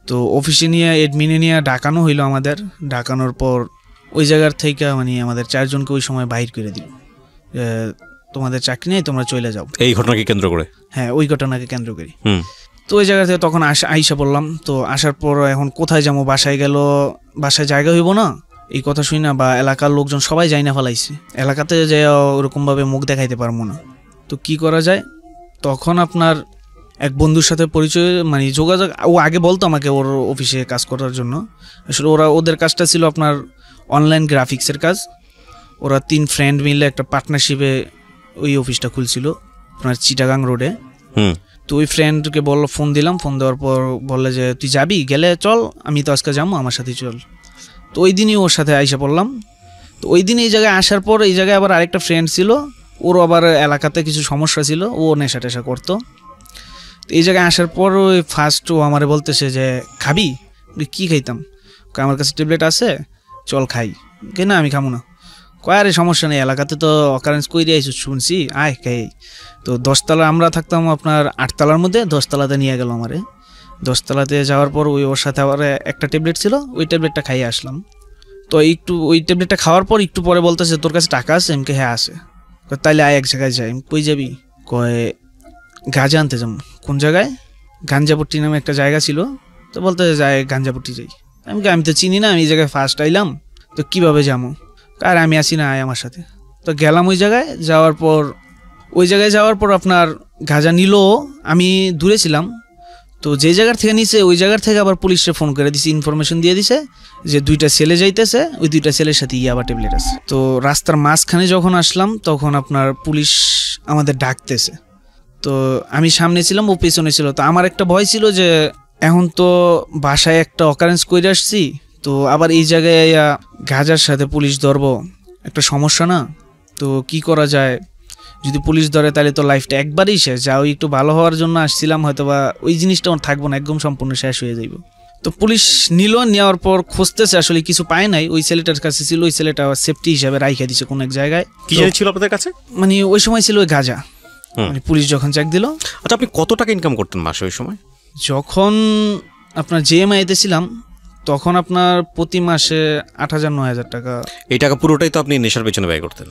তো অফিসে নিয়ে এডমিনে নিয়ে ডাকানো হইলো আমাদের। ডাকানোর পর ওই জায়গার থেকে মানে আমাদের 4 জনকে ওই সময় বাহির করে দিল, তোমাদের চাকরি নেই, তোমরা চলে যাও। এই ঘটনাকে কেন্দ্র করে? হ্যাঁ, ওই ঘটনাকে কেন্দ্র করি। তো ওই জায়গা থেকে তখন আইসা বললাম। তো আসার পর এখন কোথায় যাবো, বাসায় জায়গা হইব না, এই কথা শুই না, বা এলাকার লোকজন সবাই যাই না ফেলাইছে, এলাকাতে যাই ওরকমভাবে মুখ দেখাইতে পারবো না। তো কি করা যায়, তখন আপনার এক বন্ধুর সাথে পরিচয় মানে যোগাযোগ, ও আগে বলতো আমাকে ওর অফিসে কাজ করার জন্য। আসলে ওদের কাজটা ছিল আপনার অনলাইন গ্রাফিক্সের কাজ। ওরা 3 ফ্রেন্ড মিলে একটা পার্টনারশিপে ওই অফিসটা খুলছিল আপনার চিটাগাং রোডে। তো ওই ফ্রেন্ডকে ফোন দিলাম, ফোন দেওয়ার পর বললে যে তুই যাবি, গেলে চল, আমি তো আজকে যাবো, আমার সাথে চল। তো ওই দিনই ওর সাথে আইসা পড়লাম। তো ওই দিন এই জায়গায় আসার পর এই জায়গায় আবার আরেকটা ফ্রেন্ড ছিল, ওর আবার এলাকাতে কিছু সমস্যা ছিল, ও নেশা টেশা করতো। তো এই জায়গায় আসার পর ওই ফার্স্ট ও আমারে বলতেছে যে খাবি, কি খাইতাম, আমার কাছে ট্যাবলেট আছে, চল খাই। না আমি খাবো না। কয় আরে সমস্যা নেই, এলাকাতে তো অকারেন্স কই দিয়ে শুনছি, আয় খাই। তো 10 তলা আমরা থাকতাম আপনার 8 তলার মধ্যে, 10 তলাতে নিয়ে গেল আমারে। 10 তলাতে যাওয়ার পর ওর সাথে আবার একটা ট্যাবলেট ছিল, ওই ট্যাবলেটটা খাইয়ে আসলাম। তো ওই ট্যাবলেটটা খাওয়ার পর একটু পরে বলতেছে তোর কাছে টাকা আছে? এমকে হ্যাঁ আছে। তাইলে আয় এক জায়গায় যাই। কই যাবি? কয় গাঁজা আনতে যাবো। কোন জায়গায়? গাঞ্জাপট্টি নামে একটা জায়গা ছিল। তো বলতে যাই গাঞ্জাপট্টি যাই। আমি তো চিনি না, আমি এই জায়গায় ফার্স্ট আইলাম, তো কিভাবে যাবো? আর আমি আসি না, আয় আমার সাথে। তো গেলাম ওই জায়গায়। যাওয়ার পর আপনার গাঁজা নিল, আমি দূরে ছিলাম। তো যে জায়গার থেকে নিছে ওই জায়গার থেকে আবার পুলিশে ফোন করে দিছে, ইনফরমেশন দিয়ে দিছে যে 2টা ছেলে যাইতেছে, ওই 2টা ছেলের সাথে ইয়াবা ট্যাবলেট আছে। তো রাস্তার মাঝখানে যখন আসলাম তখন আপনার পুলিশ আমাদের ডাকতেছে। তো আমি সামনে ছিলাম, ও পেছনে ছিল। তো আমার একটা ভয় ছিল যে এখন তো বাসায় একটা অকারেন্স করে আসছি, তো আবার এই জায়গায় গাঁজার সাথে পুলিশ ধরবো, একটা সমস্যা না? তো কি করা যায়, যদি পুলিশ ধরে তাহলে তো লাইফটা একবারই শেষ, যা ওই একটু ভালো হওয়ার জন্য আসছিলাম হয়তো বা ওই জিনিসটা আমার থাকবো না, একদম সম্পূর্ণ শেষ হয়ে যাইব। তো পুলিশ নিল, নেওয়ার পর খুঁজতেছে, আসলে কিছু পায় নাই। ওই ছেলেটার কাছে ছিল, ওই ছেলেটা সেফটি হিসাবে রাইখা দিছে কোন এক জায়গায়। কি জানি ছিল আপনাদের কাছে? মানে ওই সময় ছিল ওই গাঁজা। মানে পুলিশ যখন চেক দিল। আচ্ছা, আপনি কত টাকা ইনকাম করতেন মাসে ওই সময়? যখন আপনার জিএমআইতে ছিলাম তখন আপনার প্রতি মাসে 8,000-9,000 টাকা। এই টাকা পুরোটাই তো আপনি নেশার পেছনে ব্যয় করতেন?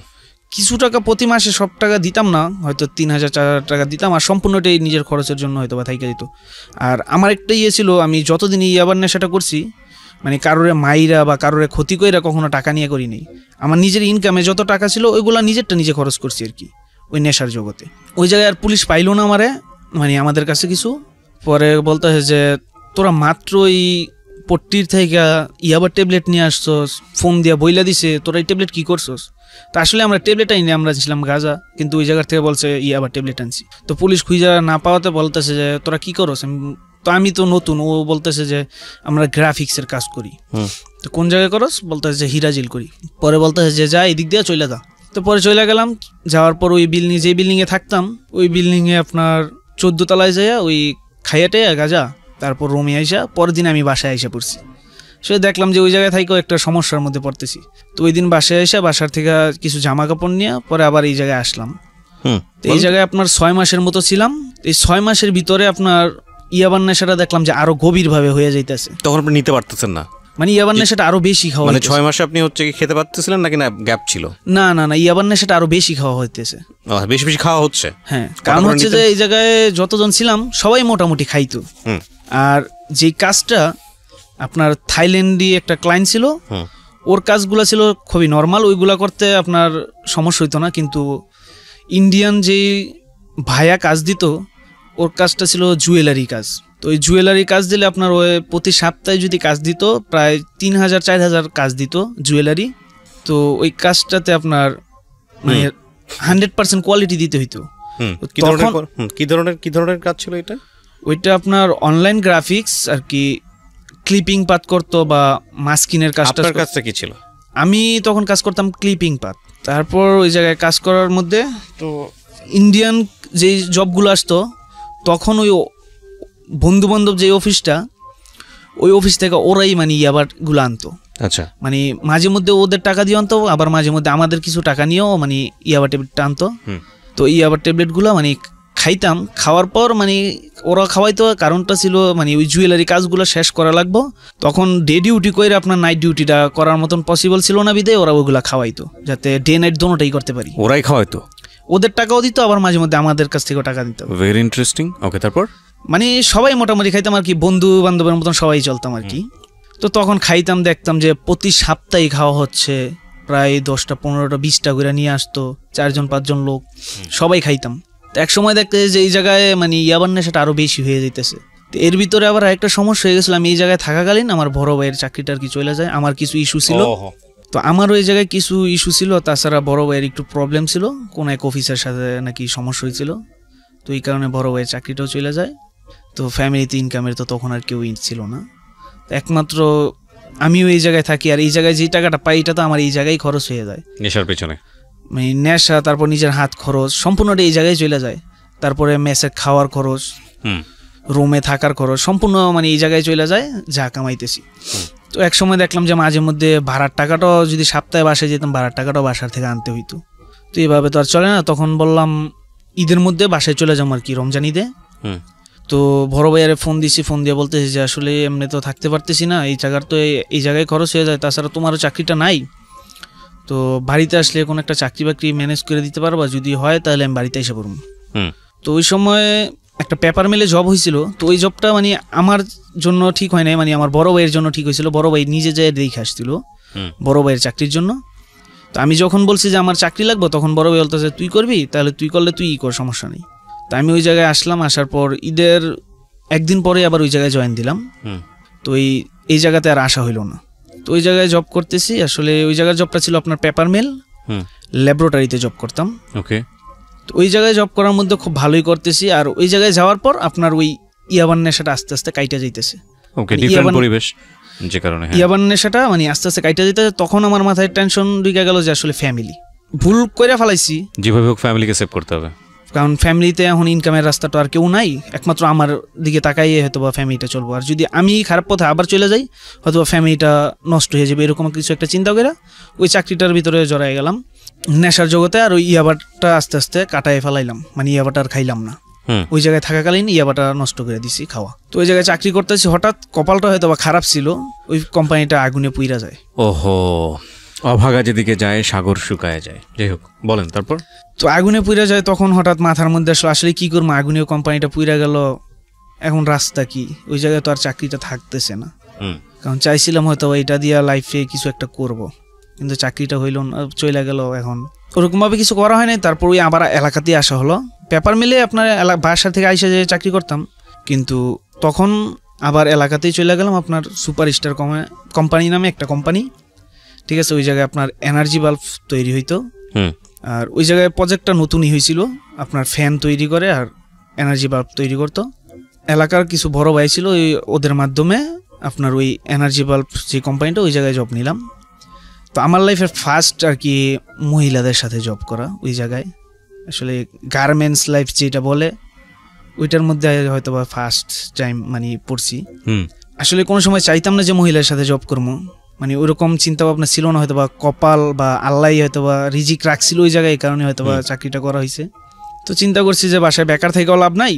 কিছু টাকা প্রতি মাসে, সব টাকা দিতাম না, হয়তো 3,000-4,000 টাকা দিতাম, আর সম্পূর্ণটাই নিজের খরচের জন্য হয়তো বা থাইকা দিত। আর আমার একটা ছিল, আমি যতদিন ইয়াবার নেশাটা করছি, মানে কারোরে মাইরা বা কারোরে ক্ষতি কইরা কখনো টাকা নিয়ে করি নাই। আমার নিজের ইনকামে যত টাকা ছিল ওইগুলো নিজেরটা নিজে খরচ করছি আর কি ওই নেশার জগতে। ওই জায়গায় আর পুলিশ পাইলো না আমারে, মানে আমাদের কাছে কিছু। পরে বলতে হয় যে তোরা মাত্রই পট্টির থেকে ইয়াবার ট্যাবলেট নিয়ে আসছস, ফোন দিয়া বইলা দিছে তোরা এই ট্যাবলেট কি করছস। তো আসলে আমরা ট্যাবলেট আইনি, আমরা ছিলাম গাঁজা, কিন্তু ওই জায়গার থেকে বলছে ইয়াবার ট্যাবলেট আনছি। তো পুলিশ খুঁজা না পাওয়াতে বলতেছে যে তোরা কি করস। তো আমি তো নতুন, ও বলতেছে যে আমরা গ্রাফিক্সের কাজ করি। তো কোন জায়গায় করস, বলতেছে যে হিরাজিল করি। পরে বলতেছে যে যা এদিক দিয়ে চলে যা। তো পরে চলে গেলাম, যাওয়ার পর ওই বিল্ডিং, যে বিল্ডিংয়ে থাকতাম ওই বিল্ডিংয়ে আপনার 14 তলায় যাইয়া ওই খাইয়াটে গাঁজা, তারপর রুমে আইসা পরের দিন আমি বাসায় আইসা পড়ছি। সে দেখলাম যে ওই জায়গায় থাকেও একটা সমস্যার মধ্যে পড়তেছি। তো ওই দিন বাসায় এসে বাসার থেকে কিছু জামা কাপড় নিয়ে পরে আবার এই জায়গায় আসলাম। তো এই জায়গায় আপনার 6 মাসের মতো ছিলাম। এই 6 মাসের ভিতরে আপনার ইয়াবার নেশাটা দেখলাম যে আরো গভীরভাবে হয়ে যাইতেছে। তখন আপনি নিতে পারতেছেন না? মানে ইয়াবার নেশাটা আরো বেশি খাওয়া, মানে 6 মাসে আপনি হচ্ছে কি খেতে পারতেছিলেন নাকি না গ্যাপ ছিল? না না না, ইয়াবার নেশাটা আরো বেশি খাওয়া হইতেছে। বেশি বেশি খাওয়া হচ্ছে? হ্যাঁ, কারণ হচ্ছে যে এই জায়গায় যতজন ছিলাম সবাই মোটামুটি খাইতো। আর যে কাজটা আপনার থাইল্যান্ডি একটা ক্লায়েন্ট ছিল, ওর কাজগুলো ছিল খুবই নর্মাল, ওইগুলা করতে আপনার সমস্যা হইতো না। কিন্তু ইন্ডিয়ান যে ভাইয়া কাজ দিত, ওর কাজটা ছিল জুয়েলারি কাজ। তো ওই জুয়েলারি কাজ দিলে আপনার ওই প্রতি সপ্তাহে যদি কাজ দিত প্রায় 3,000-4,000 কাজ দিত জুয়েলারি। তো ওই কাজটাতে আপনার মানে 100% কোয়ালিটি দিতে হইতো। কি ধরনের কাজ ছিল এটা? ওইটা আপনার অনলাইন গ্রাফিক্স আর কি, ক্লিপিং পাত করতো বা মাস্কিনের কাজটা। আপনার কাজটা কি ছিল? আমি তখন কাজ করতাম ক্লিপিং পাত। তারপর ওই জায়গায় কাজ করার মধ্যে তো ইন্ডিয়ান যে জবগুলো আসতো, তখন ওই বন্ধু বান্ধব যে অফিসটা, ওই অফিস থেকে ওরাই মানে ইয়াবারগুলো আনতো। আচ্ছা, মানে মাঝে মধ্যে ওদের টাকা দিয়ে আনতো, আবার মাঝে মধ্যে আমাদের কিছু টাকা নিয়েও মানে ইয়াবার ট্যাবলেটটা আনতো। তো ইয়াবার ট্যাবলেটগুলো মানে খাইতাম। খাওয়ার পর মানে ওরা খাওয়াইতো, কারণটা ছিল মানে ওই জুয়েলারি কাজগুলো শেষ করা লাগবো। তখন ডে ডিউটি করে আপনার নাইট ডিউটিটা করার মতন পসিবল ছিল না, বিদে ওরা ওইগুলো খাওয়াইতো যাতে ডে নাইট দোনোটাই করতে পারি। ওরাই খাওয়াইতো? ওদের টাকাও দিত, আবার মাঝে মধ্যে আমাদের কাছ থেকেও টাকা দিত। Very interesting. ওকে, তারপর মানে সবাই মোটামুটি খাইতাম আর কি, বন্ধু বান্ধবের মতন সবাই চলতাম আর কি। তো তখন খাইতাম, দেখতাম যে প্রতি সপ্তাহে খাওয়া হচ্ছে প্রায় 10টা 15টা 20টা করে নিয়ে আসতো, 4জন-5জন লোক, সবাই খাইতাম। এক সময় দেখতে যে এই জায়গায় মানে ইয়াবার নেশাটা আরো বেশি হয়ে যাইতেছে। তো এর ভিতরে আবার একটা সমস্যা হয়ে গেছিল, আমি এই জায়গায় থাকাকালীন আমার বড় ভাইয়ের চাকরিটা আর কি চলে যায়। আমার কিছু ইস্যু ছিল, তো আমার ওই জায়গায় কিছু ইস্যু ছিল, তাছাড়া বড় ভাইয়ের একটু প্রবলেম ছিল, কোন এক অফিসের সাথে নাকি সমস্যা হয়েছিল। তো এই কারণে বড় ভাইয়ের চাকরিটাও চলে যায়। তো ফ্যামিলিতে ইনকামের তো তখন আর কেউই ছিল না, একমাত্র আমিও এই জায়গায় থাকি। আর এই জায়গায় যে টাকাটা পাই এটা তো আমার এই জায়গায় খরচ হয়ে যায় নেশার পেছনে। মানে নেশা, তারপর নিজের হাত খরচ সম্পূর্ণটা এই জায়গায় চলে যায়। তারপরে মেসে খাওয়ার খরচ, রুমে থাকার খরচ সম্পূর্ণ মানে এই জায়গায় চলে যায় যা কামাইতেছি। তো এক সময় দেখলাম যে মাঝে মধ্যে ভাড়ার টাকাটাও যদি সপ্তাহে বাসায় যেতাম, ভাড়ার টাকাটাও বাসার থেকে আনতে হইতো। তো এইভাবে তো আর চলে না। তখন বললাম ঈদের মধ্যে বাসায় চলে যাবো আর কি, রমজান ঈদে। তো বড় ভাইয়ারে ফোন দিছি, ফোন দিয়ে বলতেছি যে আসলে এমনি তো থাকতে পারতেছি না, এই জায়গার তো এই জায়গায় খরচ হয়ে যায়, তাছাড়া তোমারও চাকরিটা নাই। তো বাড়িতে আসলে কোনো একটা চাকরি বাকরি ম্যানেজ করে দিতে পারবা, যদি হয় তাহলে আমি বাড়িতে এসে পড়ব। তো ওই সময় একটা পেপার মিলে জব হয়েছিল। তো ওই জবটা মানে আমার জন্য ঠিক হয় নাই, মানে আমার বড় ভাইয়ের জন্য ঠিক হয়েছিল। বড় ভাই নিজে যায় দেখে আসছিল বড় ভাইয়ের চাকরির জন্য। তো আমি যখন বলছি যে আমার চাকরি লাগবে, তখন বড় ভাই বলতেছে তুই করবি, তাহলে তুই করলে তুই কর, সমস্যা নেই। তো আমি ওই জায়গায় আসলাম, আসার পর ঈদের একদিন পরে আবার ওই জায়গায় জয়েন দিলাম। তো এই জায়গাতে আর আসা হইল না। তো ওই জায়গায় জব করতেছি। আসলে ওই জায়গার জবটা ছিল আপনার পেপার মিল, ল্যাবরেটরিতে জব করতাম। ওকে। তো ওই জায়গায় জব করার মধ্যে খুব ভালোই করতেছি। আর ওই জায়গায় যাওয়ার পর আপনার ওই ইয়াবার নেশাটা আস্তে আস্তে কাইটা যাইতেছে। ওকে, ডিফারেন্ট পরিবেশ যে কারণে ইয়াবার নেশাটা মানে আস্তে আস্তে কাইটা যাইতেছে। তখন আমার মাথায় টেনশন ঢুকে গেল যে আসলে ফ্যামিলি, ভুল করে ফেলাইছি, যেভাবে হোক ফ্যামিলিকে সেভ করতে হবে। কারণ ফ্যামিলিতে এখন ইনকামের রাস্তাটা আর কেউ নাই, একমাত্র আমার দিকে তাকাইয়ে হয়তো বা ফ্যামিলিটা চলবো। আর যদি আমি খারাপ পথে আবার চলে যাই হয়তো বা ফ্যামিলিটা নষ্ট হয়ে যাবে, এরকম কিছু একটা চিন্তা করে ওই চাকরিটার ভিতরে জড়াই গেলাম নেশার জগতে। আর ওই ইয়াবাটা আস্তে আস্তে কাটায় ফেলাইলাম, মানে ইয়াবাটা আর খাইলাম না। ওই জায়গায় থাকাকালীন ইয়াবাটা নষ্ট করে দিছি খাওয়া। তো ওই জায়গায় চাকরি করতেছি, হঠাৎ কপালটা হয়তো বা খারাপ ছিল, ওই কোম্পানিটা আগুনে পুইরা যায়। ওহো, অভাগা যেদিকে যায় সাগর শুকায় যায়। যাই হোক, বলেন তারপর। তো আগুনে পুইরা যায়, তখন হঠাৎ মাথার মধ্যে আসলে আসলে কি করবো, আগুনে কোম্পানিটা পুইরা গেল, এখন রাস্তা কি? ওই জায়গায় তো আর চাকরিটা থাকতেছে না, কারণ চাইছিলাম হয়তো এটা দিয়া লাইফে কিছু একটা করব, কিন্তু চাকরিটা হইল না, চলে গেল। এখন ওরকমভাবে কিছু করা হয় নাই। তারপর ওই আবার এলাকাতেই আসা হলো, পেপার মিলে আপনার বাসা থেকে আইসা যে চাকরি করতাম, কিন্তু তখন আবার এলাকাতেই চলে গেলাম আপনার সুপারস্টার কোম্পানি নামে একটা কোম্পানি, ঠিক আছে। ওই জায়গায় আপনার এনার্জি বাল্ব তৈরি হইতো, আর ওই জায়গায় প্রজেক্টটা নতুনই হয়েছিল, আপনার ফ্যান তৈরি করে আর এনার্জি বাল্ব তৈরি করতো। এলাকার কিছু বড় ভাই ছিল, ওদের মাধ্যমে আপনার ওই এনার্জি বাল্ব যে কোম্পানিটা, ওই জায়গায় জব নিলাম। তো আমার লাইফের ফার্স্ট আর কি মহিলাদের সাথে জব করা ওই জায়গায়, আসলে গার্মেন্টস লাইফ যেটা বলে ওইটার মধ্যে হয়তো বা ফার্স্ট টাইম মানে পড়ছি। আসলে কোনো সময় চাইতাম না যে মহিলার সাথে জব করবো, মানে ওইরকম চিন্তা ভাবনা ছিল না, হয়তো বা কপাল বা আল্লাহ হয়তো বা রিজিক রাখছিল ওই জায়গায়, এই কারণে হয়তো বা চাকরিটা করা হয়েছে। তো চিন্তা করছি যে বাসায় বেকার থেকেও লাভ নাই,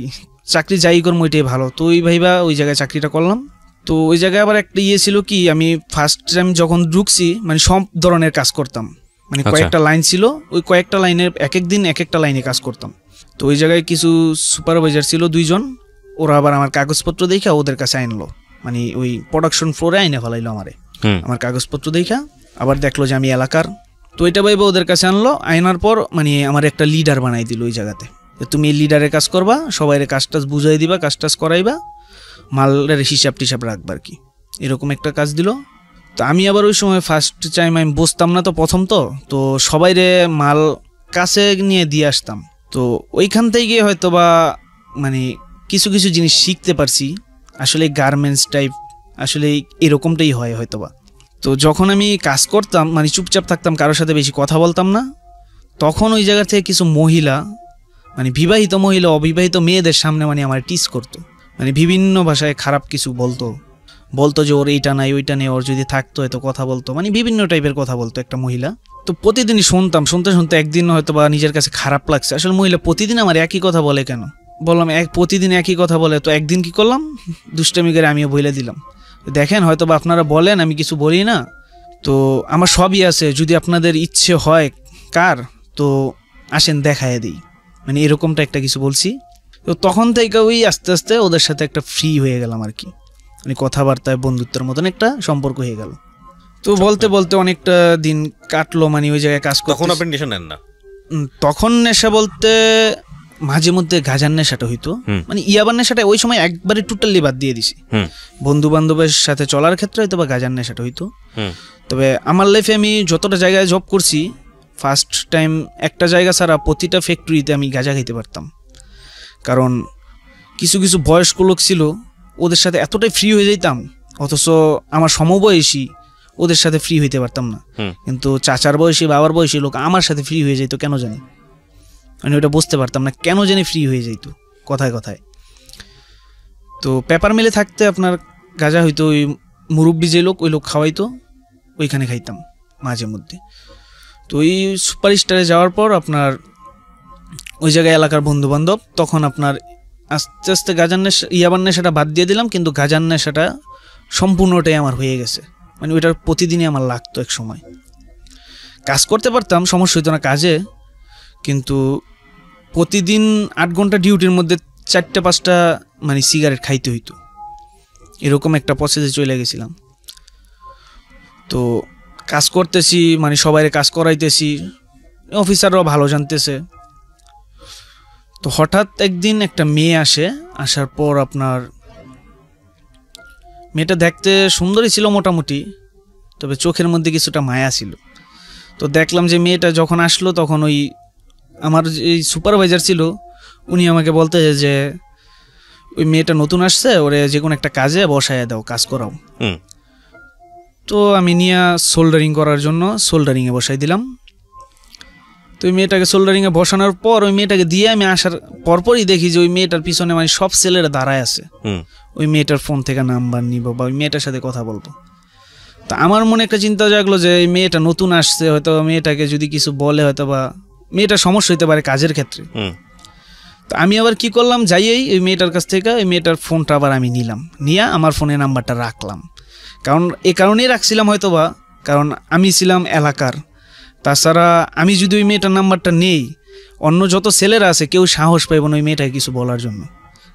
চাকরি যাই করবো ওইটাই ভালো। তো ওই ভাইবা ওই জায়গায় চাকরিটা করলাম। তো ওই জায়গায় আবার একটা ছিল কি, আমি ফার্স্ট টাইম যখন ঢুকছি মানে সব ধরনের কাজ করতাম, মানে কয়েকটা লাইন ছিল, ওই কয়েকটা লাইনের এক এক দিন এক একটা লাইনে কাজ করতাম। তো ওই জায়গায় কিছু সুপারভাইজার ছিল 2 জন, ওরা আবার আমার কাগজপত্র দেখা ওদের কাছে আনলো, মানে ওই প্রোডাকশন ফ্লোরে আইনে ফেলাইলো আমার কাগজপত্র দেখা, আবার দেখলো যে আমি এলাকার। তো এটা ভাইবা ওদের কাছে আনলো, আইনার পর মানে আমার একটা লিডার বানাই দিল ওই জায়গাতে, তুমি এই লিডারের কাজ করবা, সবাই কাজ টাজ বুঝাই দিবা, কাজ টাজ করাইবা, মালের হিসাব টিসাব রাখবা আর কি, এরকম একটা কাজ দিল। তো আমি আবার ওই সময় ফার্স্ট টাইম আমি বসতাম না, তো প্রথম তো সবাইরে মাল কাছে নিয়ে দিয়ে আসতাম। তো ওইখান থেকে হয়তো বা মানে কিছু কিছু জিনিস শিখতে পারছি, আসলে গার্মেন্টস টাইপ আসলে এরকমটাই হয় হয়তো বা। তো যখন আমি কাজ করতাম মানে চুপচাপ থাকতাম, কারোর সাথে বেশি কথা বলতাম না, তখন ওই জায়গা থেকে কিছু মহিলা মানে বিবাহিত মহিলা অবিবাহিত মেয়েদের সামনে মানে আমার টিস করতো, মানে বিভিন্ন ভাষায় খারাপ কিছু বলতো যে ওর এইটা নাই ওইটা নেই, ওর যদি থাকতো এত কথা বলতো, মানে বিভিন্ন টাইপের কথা বলতো একটা মহিলা। তো প্রতিদিনই শুনতাম, শুনতে একদিন হয়তো বা নিজের কাছে খারাপ লাগছে, আসলে মহিলা প্রতিদিন আমার একই কথা বলে কেন, বললাম প্রতিদিন একই কথা বলে। তো একদিন কি করলাম, দুষ্টামি করে আমিও বলে দিলাম, দেখেন হয়তো বা আপনারা বলেন আমি কিছু বলি না, তো আমার সবই আছে, যদি আপনাদের ইচ্ছে হয় কার তো আসেন দেখায় দিই, মানে এরকমটা একটা কিছু বলছি। তো তখন থেকে ওই আস্তে আস্তে ওদের সাথে একটা ফ্রি হয়ে গেলাম আর কি, মানে কথাবার্তায় বন্ধুত্বের মতন একটা সম্পর্ক হয়ে গেল। তো বলতে বলতে অনেকটা দিন কাটলো, মানে ওই জায়গায় কাজ করতে। তখন আপনি নেশা নেন না? তখন নেশা বলতে মাঝে মধ্যে গাঁজার নেশাটা হইতো, মানে ইয়াবার নেশাটা ওই সময় একবারে টোটালি বাদ দিয়ে দিছি। বন্ধু বান্ধবের সাথে চলার ক্ষেত্রে হয়তো বা গাঁজার নেশাটা হইতো। তবে আমার লাইফে আমি যতটা জায়গায় জব করছি, ফার্স্ট টাইম একটা জায়গা ছাড়া প্রতিটা ফ্যাক্টরিতে আমি গাঁজা খাইতে পারতাম, কারণ কিছু কিছু বয়স্ক লোক ছিল, ওদের সাথে এতটাই ফ্রি হয়ে যেতাম, অথচ আমার সমবয়সী ওদের সাথে ফ্রি হইতে পারতাম না। কিন্তু চাচার বয়সী বাবার বয়সী লোক আমার সাথে ফ্রি হয়ে যেত, কেন জানি, মানে ওটা বুঝতে পারতাম না কেন জানি ফ্রি হয়ে যেত কথায় কথায়। তো পেপার মিলে থাকতে আপনার গাঁজা হইতো, ওই মুরব্বী যে লোক ওই লোক খাওয়াইতো, ওইখানে খাইতাম মাঝে মধ্যে। তো ওই সুপারস্টারে যাওয়ার পর আপনার ওই জায়গায় এলাকার বন্ধু বান্ধব, তখন আপনার আস্তে আস্তে গাঁজার নেশা ইয়াবার নেশাটা বাদ দিয়ে দিলাম, কিন্তু গাঁজার নেশাটা সম্পূর্ণটাই আমার হয়ে গেছে, মানে ওইটার প্রতিদিনই আমার লাগতো। এক সময় কাজ করতে পারতাম, সমস্যা হইতো না কাজে, কিন্তু প্রতিদিন 8 ঘন্টা ডিউটির মধ্যে 4-5টা মানে সিগারেট খাইতে হইতো, এরকম একটা প্রসেসে চলে গেছিলাম। তো কাজ করতেছি, মানে সবাইরে কাজ করাইতেছি, অফিসাররাও ভালো জানতেছে। তো হঠাৎ একদিন একটা মেয়ে আসার পর আপনার মেয়েটা দেখতে সুন্দরী ছিল মোটামুটি, তবে চোখের মধ্যে কিছুটা মায়া ছিল। তো দেখলাম যে মেয়েটা যখন আসলো, তখন ওই আমার এই সুপারভাইজার ছিল, উনি আমাকে বলতে যে ওই মেয়েটা নতুন আসছে, ওরে যে কোনো একটা কাজে বসায় দাও, কাজ করাও। তো আমি নিয়ে সোল্ডারিং করার জন্য সোল্ডারিংয়ে বসাই দিলাম। ওই মেয়েটাকে সোল্ডারিংয়ে বসানোর পর ওই মেয়েটাকে দিয়ে আমি আসার পরপরই দেখি যে ওই মেয়েটার পিছনে মানে সব ছেলেরা দাঁড়ায় আছে, ওই মেয়েটার ফোন থেকে নাম্বার নিব বা ওই মেয়েটার সাথে কথা বলবো। তা আমার মনে একটা চিন্তা জাগলো যে এই মেয়েটা নতুন আসছে, হয়তো মেয়েটাকে যদি কিছু বলে হয়তো বা মেয়েটার সমস্যা হতে পারে কাজের ক্ষেত্রে। তো আমি আবার কি করলাম, যাইয়েই ওই মেয়েটার কাছ থেকে ওই মেয়েটার ফোনটা আবার আমি নিলাম, নিয়ে আমার ফোনে নাম্বারটা রাখলাম। কারণ এই কারণেই রাখছিলাম হয়তো বা, কারণ আমি ছিলাম এলাকার, তাছাড়া আমি যদি ওই মেয়েটার নাম্বারটা নেই, অন্য যত ছেলেরা আছে কেউ সাহস পাইব না ওই মেয়েটাকে কিছু বলার জন্য,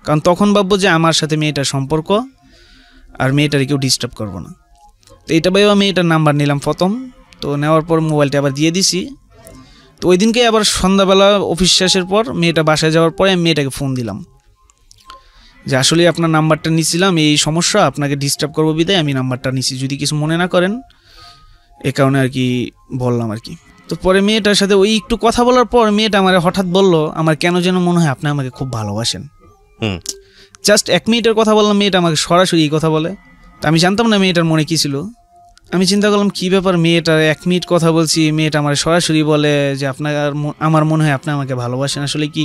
কারণ তখন ভাববো যে আমার সাথে মেয়েটার সম্পর্ক আর মেয়েটারে কেউ ডিস্টার্ব করবো না। তো এইটা ভাই আমি মেয়েটার নাম্বার নিলাম প্রথম, তো নেওয়ার পর মোবাইলটা আবার দিয়ে দিছি। তো ওই দিনকে আবার সন্ধ্যাবেলা অফিস শেষের পর মেয়েটা বাসায় যাওয়ার পরে আমি মেয়েটাকে ফোন দিলাম যে আসলে আপনার নাম্বারটা নিছিলাম, এই সমস্যা, আপনাকে ডিস্টার্ব করবো বিদায় আমি নাম্বারটা নিছি, যদি কিছু মনে না করেন, এ কারণে আর কি বললাম আর কি। তো পরে মেয়েটার সাথে ওই একটু কথা বলার পর মেয়েটা আমার হঠাৎ বলল, আমার কেন যেন মনে হয় আপনি আমাকে খুব ভালোবাসেন। জাস্ট 1 মিনিটের কথা বললাম, মেয়েটা আমাকে সরাসরি এই কথা বলে। তো আমি জানতাম না মেয়েটার মনে কী ছিল। আমি চিন্তা করলাম কী ব্যাপার, মেয়েটার 1 মিনিট কথা বলছি, মেয়েটা আমার সরাসরি বলে যে আমার মনে হয় আপনি আমাকে ভালোবাসেন। আসলে কি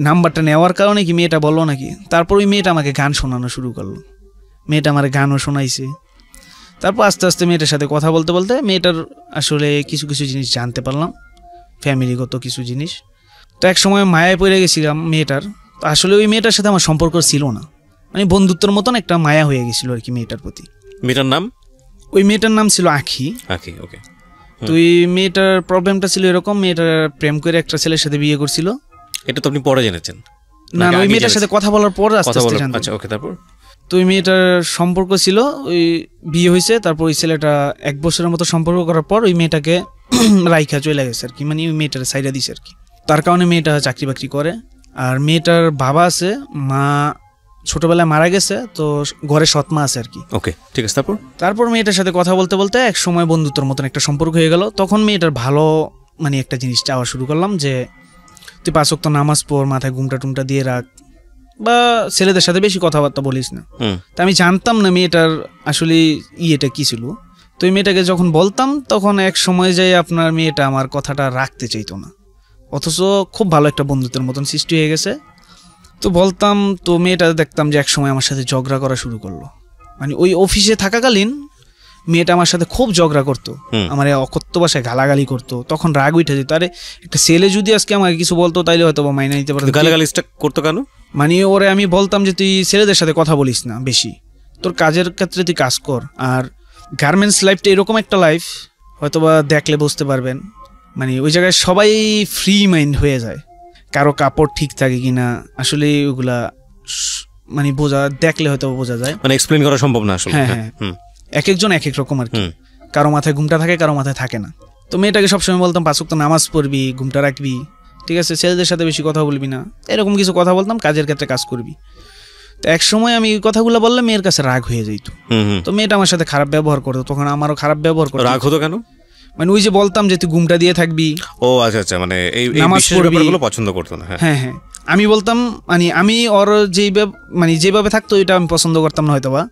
নাম্বারটা নেওয়ার কারণে কি মেয়েটা বললো নাকি? তারপর ওই মেয়েটা আমাকে গান শোনানো শুরু করলো, মেয়েটা আমার গানও শোনাইছে। তারপর আস্তে আস্তে মেয়েটার সাথে কথা বলতে বলতে মেয়েটার আসলে কিছু কিছু জিনিস জানতে পারলাম, ফ্যামিলিগত কিছু জিনিস। তো এক সময় মায়ায় পড়ে গেছিলাম মেয়েটার। তো আসলে ওই মেয়েটার সাথে আমার সম্পর্ক ছিল না, মানে বন্ধুত্বের মতন একটা মায়া হয়ে গেছিলো আর কি মেয়েটার প্রতি। মেয়েটার নাম? ওই মেয়েটার নাম ছিল আঁখি। আঁখি, ওকে। তো এই মেয়েটার প্রবলেমটা ছিল এরকম, মেয়েটার প্রেম করে একটা ছেলের সাথে বিয়ে করছিল। এটা তো আপনি পরে জেনেছেন? না, ওই মেয়েটার সাথে কথা বলার পর আস্তে আস্তে জানতাম। আচ্ছা, ওকে। তারপর তো ওই মেয়েটার সম্পর্ক ছিল, ওই বিয়ে হয়েছে, তারপর ওই ছেলেটা 1 বছরের মতো সম্পর্ক করার পর ওই মেয়েটাকে রাইখা চলে গেছে আর কি, মানে ওই মেয়েটার সাইডা দিছে আর কি। তার কারণে মেয়েটা চাকরি বাকরি করে। আর মেয়েটার বাবা আছে, মা ছোটবেলায় মারা গেছে, তো ঘরে সৎ মা আছে আর কি। ওকে, ঠিক আছে। তারপর মেয়েটার সাথে কথা বলতে বলতে এক সময় বন্ধুত্বের মতন একটা সম্পর্ক হয়ে গেল। তখন মেয়েটার ভালো মানে একটা জিনিস চাওয়া শুরু করলাম যে তুই 5 ওয়াক্ত নামাজ পড়, মাথায় ঘুমটা টুমটা দিয়ে রাখ, বা ছেলেদের সাথে বেশি কথাবার্তা বলিস না। তা আমি জানতাম না মেয়েটার আসলে ইয়েটা কি ছিল। তো এই মেয়েটাকে যখন বলতাম তখন এক সময় যাই আপনার মেয়েটা আমার কথাটা রাখতে চাইতো না, অথচ খুব ভালো একটা বন্ধুত্বের মতন সৃষ্টি হয়ে গেছে। তো বলতাম, তো মেয়েটা দেখতাম যে এক সময় আমার সাথে ঝগড়া করা শুরু করলো। মানে ওই অফিসে থাকাকালীন মেয়েটা আমার সাথে খুব ঝগড়া করতো, আমার অকথ্য ভাষায় গালাগালি করতো। তখন রাগ উঠে যেত, আরে একটা ছেলে যদি আজকে আমাকে কিছু বলতো তাইলে হয়তো বা মাইনা নিতে পারতো। গালাগালিটা করতো কেন? মানে ওরে আমি বলতাম যে তুই ছেলেদের সাথে কথা বলিস না বেশি, তোর কাজের ক্ষেত্রে তুই কাজ কর। আর গার্মেন্টস লাইফটা এরকম একটা লাইফ, হয়তো বা দেখলে বুঝতে পারবেন, মানে ওই জায়গায় সবাই ফ্রি মাইন্ড হয়ে যায়, কারো কাপড় ঠিক থাকে কিনা আসলে ওগুলা মানে দেখলে হয়তো বোঝা যায়, মানে এক্সপ্লেইন করা সম্ভব না আসলে। হ্যাঁ হ্যাঁ, এক একজন এক এক রকম আর কি, কারো মাথায় ঘুমটা থাকে, কারো মাথায় থাকে না। তো মেয়েটাকে সবসময় বলতাম 5 ওয়াক্ত নামাজ পড়বি, ঘুমটা রাখবি, ঠিক আছে, ছেলেদের সাথে বেশি কথা বলবি না, এরকম কিছু কথা বলতাম, কাজের ক্ষেত্রে কাজ করবি। তো এক সময় আমি এই কথাগুলো বললে মেয়ের কাছে রাগ হয়ে যেত। তো মেয়েটা আমার সাথে খারাপ ব্যবহার করতো, তখন আমারও খারাপ ব্যবহার করতো। রাগ হতো কেন? মানে ওই যে বলতাম যে তুই ঘুমটা দিয়ে থাকবি। ও আচ্ছা আচ্ছা, মানে এই বিশেষ ব্যাপারগুলো পছন্দ করতো না। হ্যাঁ হ্যাঁ, আমি বলতাম মানে আমি ওর যেভাবে থাকতো এটা আমি পছন্দ করতাম না হয়তো বা,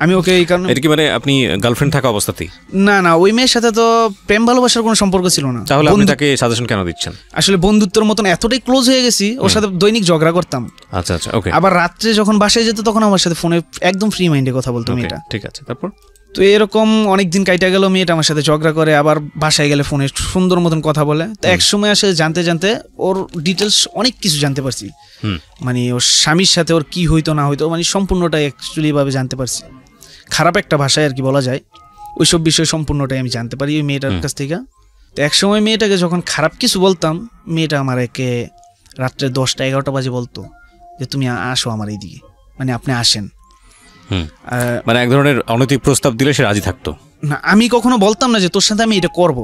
আমি ওকে এই কারণে। এটা কি মানে আপনি গার্লফ্রেন্ড থাকা অবস্থাতেই? না না, ওই মেয়ের সাথে তো প্রেম ভালোবাসার কোনো সম্পর্ক ছিল না। তাহলে আপনি তাকে সাজেশন কেন দিচ্ছেন? আসলে বন্ধুত্বের মতন এতটাই ক্লোজ হয়ে গেছি, ওর সাথে দৈনিক ঝগড়া করতাম। আচ্ছা আচ্ছা, ওকে। আবার রাত্রে যখন বাসায় যেত তখন আমার সাথে ফোনে একদম ফ্রি মাইন্ডে কথা বলতো মেয়েটা। ঠিক আছে, তারপর? তো এরকম অনেকদিন কাইটা গেল, মেয়েটা আমার সাথে ঝগড়া করে, আবার বাসায় গেলে ফোনে সুন্দর মতন কথা বলে। তো এক সময় আসে জানতে জানতে ওর ডিটেলস অনেক কিছু জানতে পারছি, মানে ওর স্বামীর সাথে ওর কি হইতো না হইতো, মানে সম্পূর্ণটাই অ্যাকচুয়ালি ভাবে জানতে পারছি, খারাপ একটা ভাষায় আর কি বলা যায়, ওইসব বিষয় সম্পূর্ণটাই আমি জানতে পারি ওই মেয়েটার কাছ থেকে। তো এক সময় মেয়েটাকে যখন খারাপ কিছু বলতাম, মেয়েটা আমার একে রাত্রে 10টা 11টা বাজে বলতো যে তুমি আসো আমার এইদিকে, মানে আপনি আসেন। মানে এক ধরনের অনৈতিক প্রস্তাব দিলে সে রাজি থাকতো না, আমি কখনো বলতাম না যে তোর সাথে আমি এটা করব।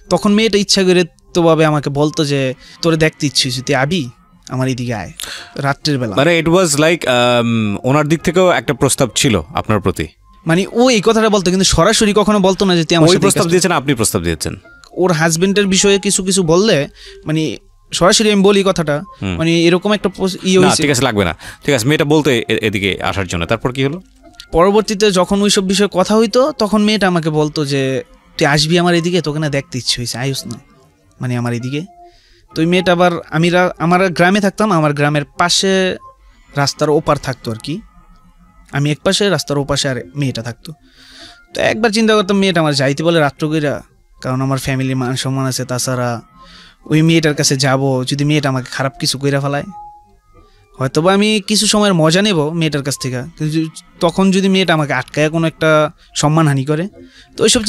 তখন মেয়েটা ইচ্ছা করে তো ভাবে আমাকে বলতো যে তোরে দেখতে ইচ্ছে হয়েছে, তুই আবি আমার এইদিকে আয় রাত্রের বেলা। মানে ইট ওয়াজ লাইক ওনার দিক থেকেও একটা প্রস্তাব ছিল আপনার প্রতি, মানে ও এই কথাটা বলতো, কিন্তু সরাসরি কখনো বলতো না যে তুই আমার সাথে প্রস্তাব দিয়েছেন, আপনি প্রস্তাব দিয়েছেন। ওর হাজবেন্ডের বিষয়ে কিছু কিছু বললে মানে সরাসরি আমি বলি কথাটা, মানে এরকম একটা ঠিক আছে, লাগবে না, ঠিক আছে। মেয়েটা বলতে এদিকে আসার জন্য, তারপর কি হলো? পরবর্তীতে যখন ওইসব বিষয়ে কথা হইতো তখন মেয়েটা আমাকে বলতো যে তুই আসবি আমার এদিকে, তোকে না দেখতে ইচ্ছে হয়েছে, আয়ুস না, মানে আমার এদিকে। তো ওই মেয়েটা আবার আমার গ্রামে থাকতাম, আমার গ্রামের পাশে রাস্তার ওপার থাকতো আর কি, আমি এক পাশে রাস্তার ওপাশে আর মেয়েটা থাকতো। তো একবার চিন্তা করতাম মেয়েটা আমার যাইতে বলে রাত্র কইরা, কারণ আমার ফ্যামিলির মান সম্মান আছে, তাছাড়া ওই মেয়েটার কাছে যাব যদি মেয়েটা আমাকে খারাপ কিছু কইরা ফেলায়, হয়তোবা আমি কিছু সময়ের মজা নেব মেয়েটার কাছ থেকে, কিন্তু তখন যদি মেয়েটা আমাকে আটকায় কোনো একটা সম্মানহানি করে, তো ওইসব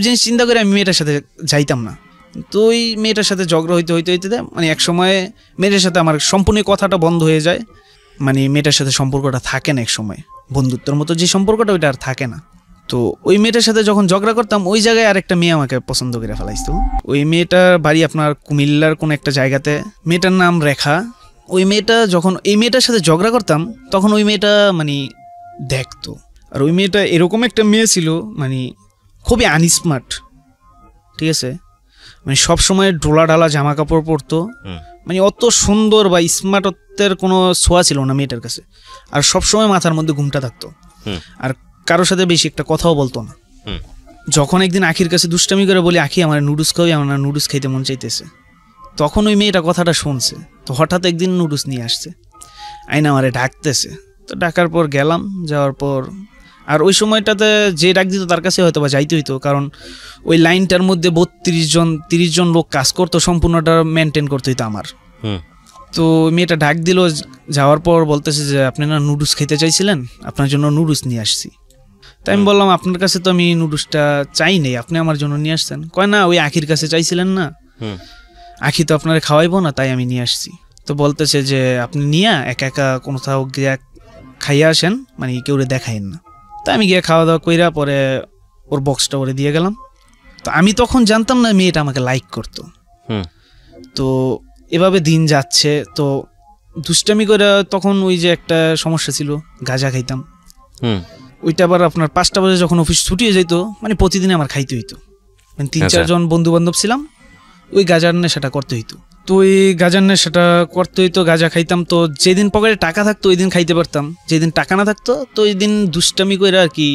জিনিস চিন্তা করে আমি মেয়েটার সাথে যাইতাম না। তো ওই মেয়েটার সাথে ঝগড়া হইতে হইতে হইতে মানে এক সময় মেয়েটার সাথে আমার সম্পূর্ণ কথাটা বন্ধ হয়ে যায়, মানে মেয়েটার সাথে সম্পর্কটা থাকে না, এক সময় বন্ধুত্বের মতো যে সম্পর্কটা ওইটা আর থাকে না। তো ওই মেয়েটার সাথে যখন ঝগড়া করতাম ওই জায়গায় আরেকটা মেয়ে আমাকে পছন্দ করে ফেলাইতো। ওই মেয়েটার বাড়ি আপনার কুমিল্লার কোন একটা জায়গাতে, মেয়েটার নাম রেখা। ওই মেয়েটা যখন এই মেয়েটার সাথে ঝগড়া করতাম তখন ওই মেয়েটা মানে দেখতো, আর ওই মেয়েটা এরকম একটা মেয়ে ছিল মানে খুবই আনস্মার্ট, ঠিক আছে, মানে সবসময় ঢোলা ঢালা জামা কাপড় পরতো, মানে অত সুন্দর বা স্মার্টত্বের কোনো ছোঁয়া ছিল না মেয়েটার কাছে, আর সবসময় মাথার মধ্যে ঘুমটা থাকতো, আর কারোর সাথে বেশি একটা কথাও বলতো না। যখন একদিন আখির কাছে দুষ্টামি করে বলি, আখি আমার নুডলস খাওয়াই, আমার নুডলস খাইতে মন চাইতেছে, তখন ওই মেয়েটা কথাটা শুনছে, তো হঠাৎ একদিন নুডলস নিয়ে আসছে, আইনা আমারে ডাকতেছে। তো ডাকার পর গেলাম, যাওয়ার পর আর ওই সময়টাতে যে ডাক দিত তার কাছে হয়তো বা যাইতে হইতো, কারণ ওই লাইনটার মধ্যে 32-30 জন লোক কাজ করতো, সম্পূর্ণটা মেনটেন করতে হইতো আমার। তো মেয়েটা ডাক দিল, যাওয়ার পর বলতেছে যে আপনি না নুডলস খেতে চাইছিলেন, আপনার জন্য নুডলস নিয়ে আসছি। তাই আমি বললাম আপনার কাছে তো আমি নুডলসটা চাই নেই, আপনি আমার জন্য নিয়ে আসছেন। কয় না, ওই আখির কাছে চাইছিলেন না, আখি তো আপনারা খাওয়াইবো না, তাই আমি নিয়ে আসছি। তো বলতেছে যে আপনি নিয়ে একা একা কোথাও গিয়ে খাইয়া আসেন, মানে কেউ দেখাইন না। তাই আমি গিয়ে খাওয়া দাওয়া কইরা পরে ওর বক্সটা ওরে দিয়ে গেলাম। তো আমি তখন জানতাম না মেয়েটা আমাকে লাইক করতো। তো এভাবে দিন যাচ্ছে, তো দুষ্টামি করে তখন ওই যে একটা সমস্যা ছিল, গাঁজা খাইতাম। ওইটা আবার আপনার 5টা বাজে যখন অফিস ছুটি হয়ে যেত, মানে প্রতিদিন আমার খাইতে হইতো, মানে 3-4 জন বন্ধু বান্ধব ছিলাম, ওই গাঁজার নেশাটা করতে হইতো। তো ওই গাঁজার নেশাটা করতে হইতো, গাঁজা খাইতাম। তো যেদিন পকেটে টাকা থাকতো ওই দিন খাইতে পারতাম, যেদিন টাকা না থাকতো তো ওই দিন দুষ্টামি করে আর কি,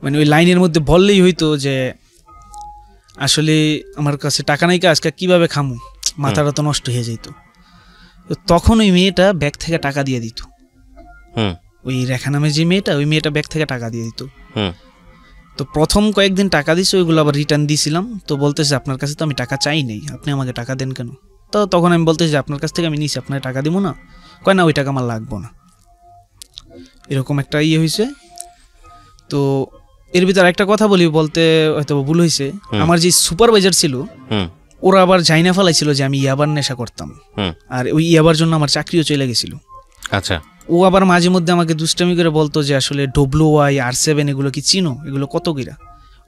মানে ওই লাইনের মধ্যে বললেই হইতো যে আসলে আমার কাছে টাকা নাই, আজকে কিভাবে খামু, মাথাটা তো নষ্ট হয়ে যেত। তো তখন ওই মেয়েটা ব্যাগ থেকে টাকা দিয়ে দিত, ওই রেখা নামে যে মেয়েটা, ওই মেয়েটা ব্যাগ থেকে টাকা দিয়ে দিত। তো প্রথম কয়েকদিন টাকা দিছে, ওইগুলো আবার রিটার্ন দিয়েছিলাম। তো বলতেছে আপনার কাছে তো আমি টাকা চাই নেই, আপনি আমাকে টাকা দেন কেন? তো তখন আমি বলতেছি আপনার কাছ থেকে আমি নিছি, আপনার টাকা দিব না? কয় না, ওই টাকা আমার লাগবো না। এরকম একটা ইয়ে হয়েছে। তো এর ভিতরে একটা কথা বলি, বলতে হয়তো ভুল হয়েছে, আমার যে সুপারভাইজার ছিল ওরা আবার জাইনা ফেলাইছিল যে আমি ইয়াবার নেশা করতাম, আর ওই ইয়াবার জন্য আমার চাকরিও চলে গেছিল। আচ্ছা। ও আবার মাঝে মধ্যে আমাকে দুষ্টামি করে বলতো যে আসলে WY R7 এগুলো কি চিনো, এগুলো কত কিরা।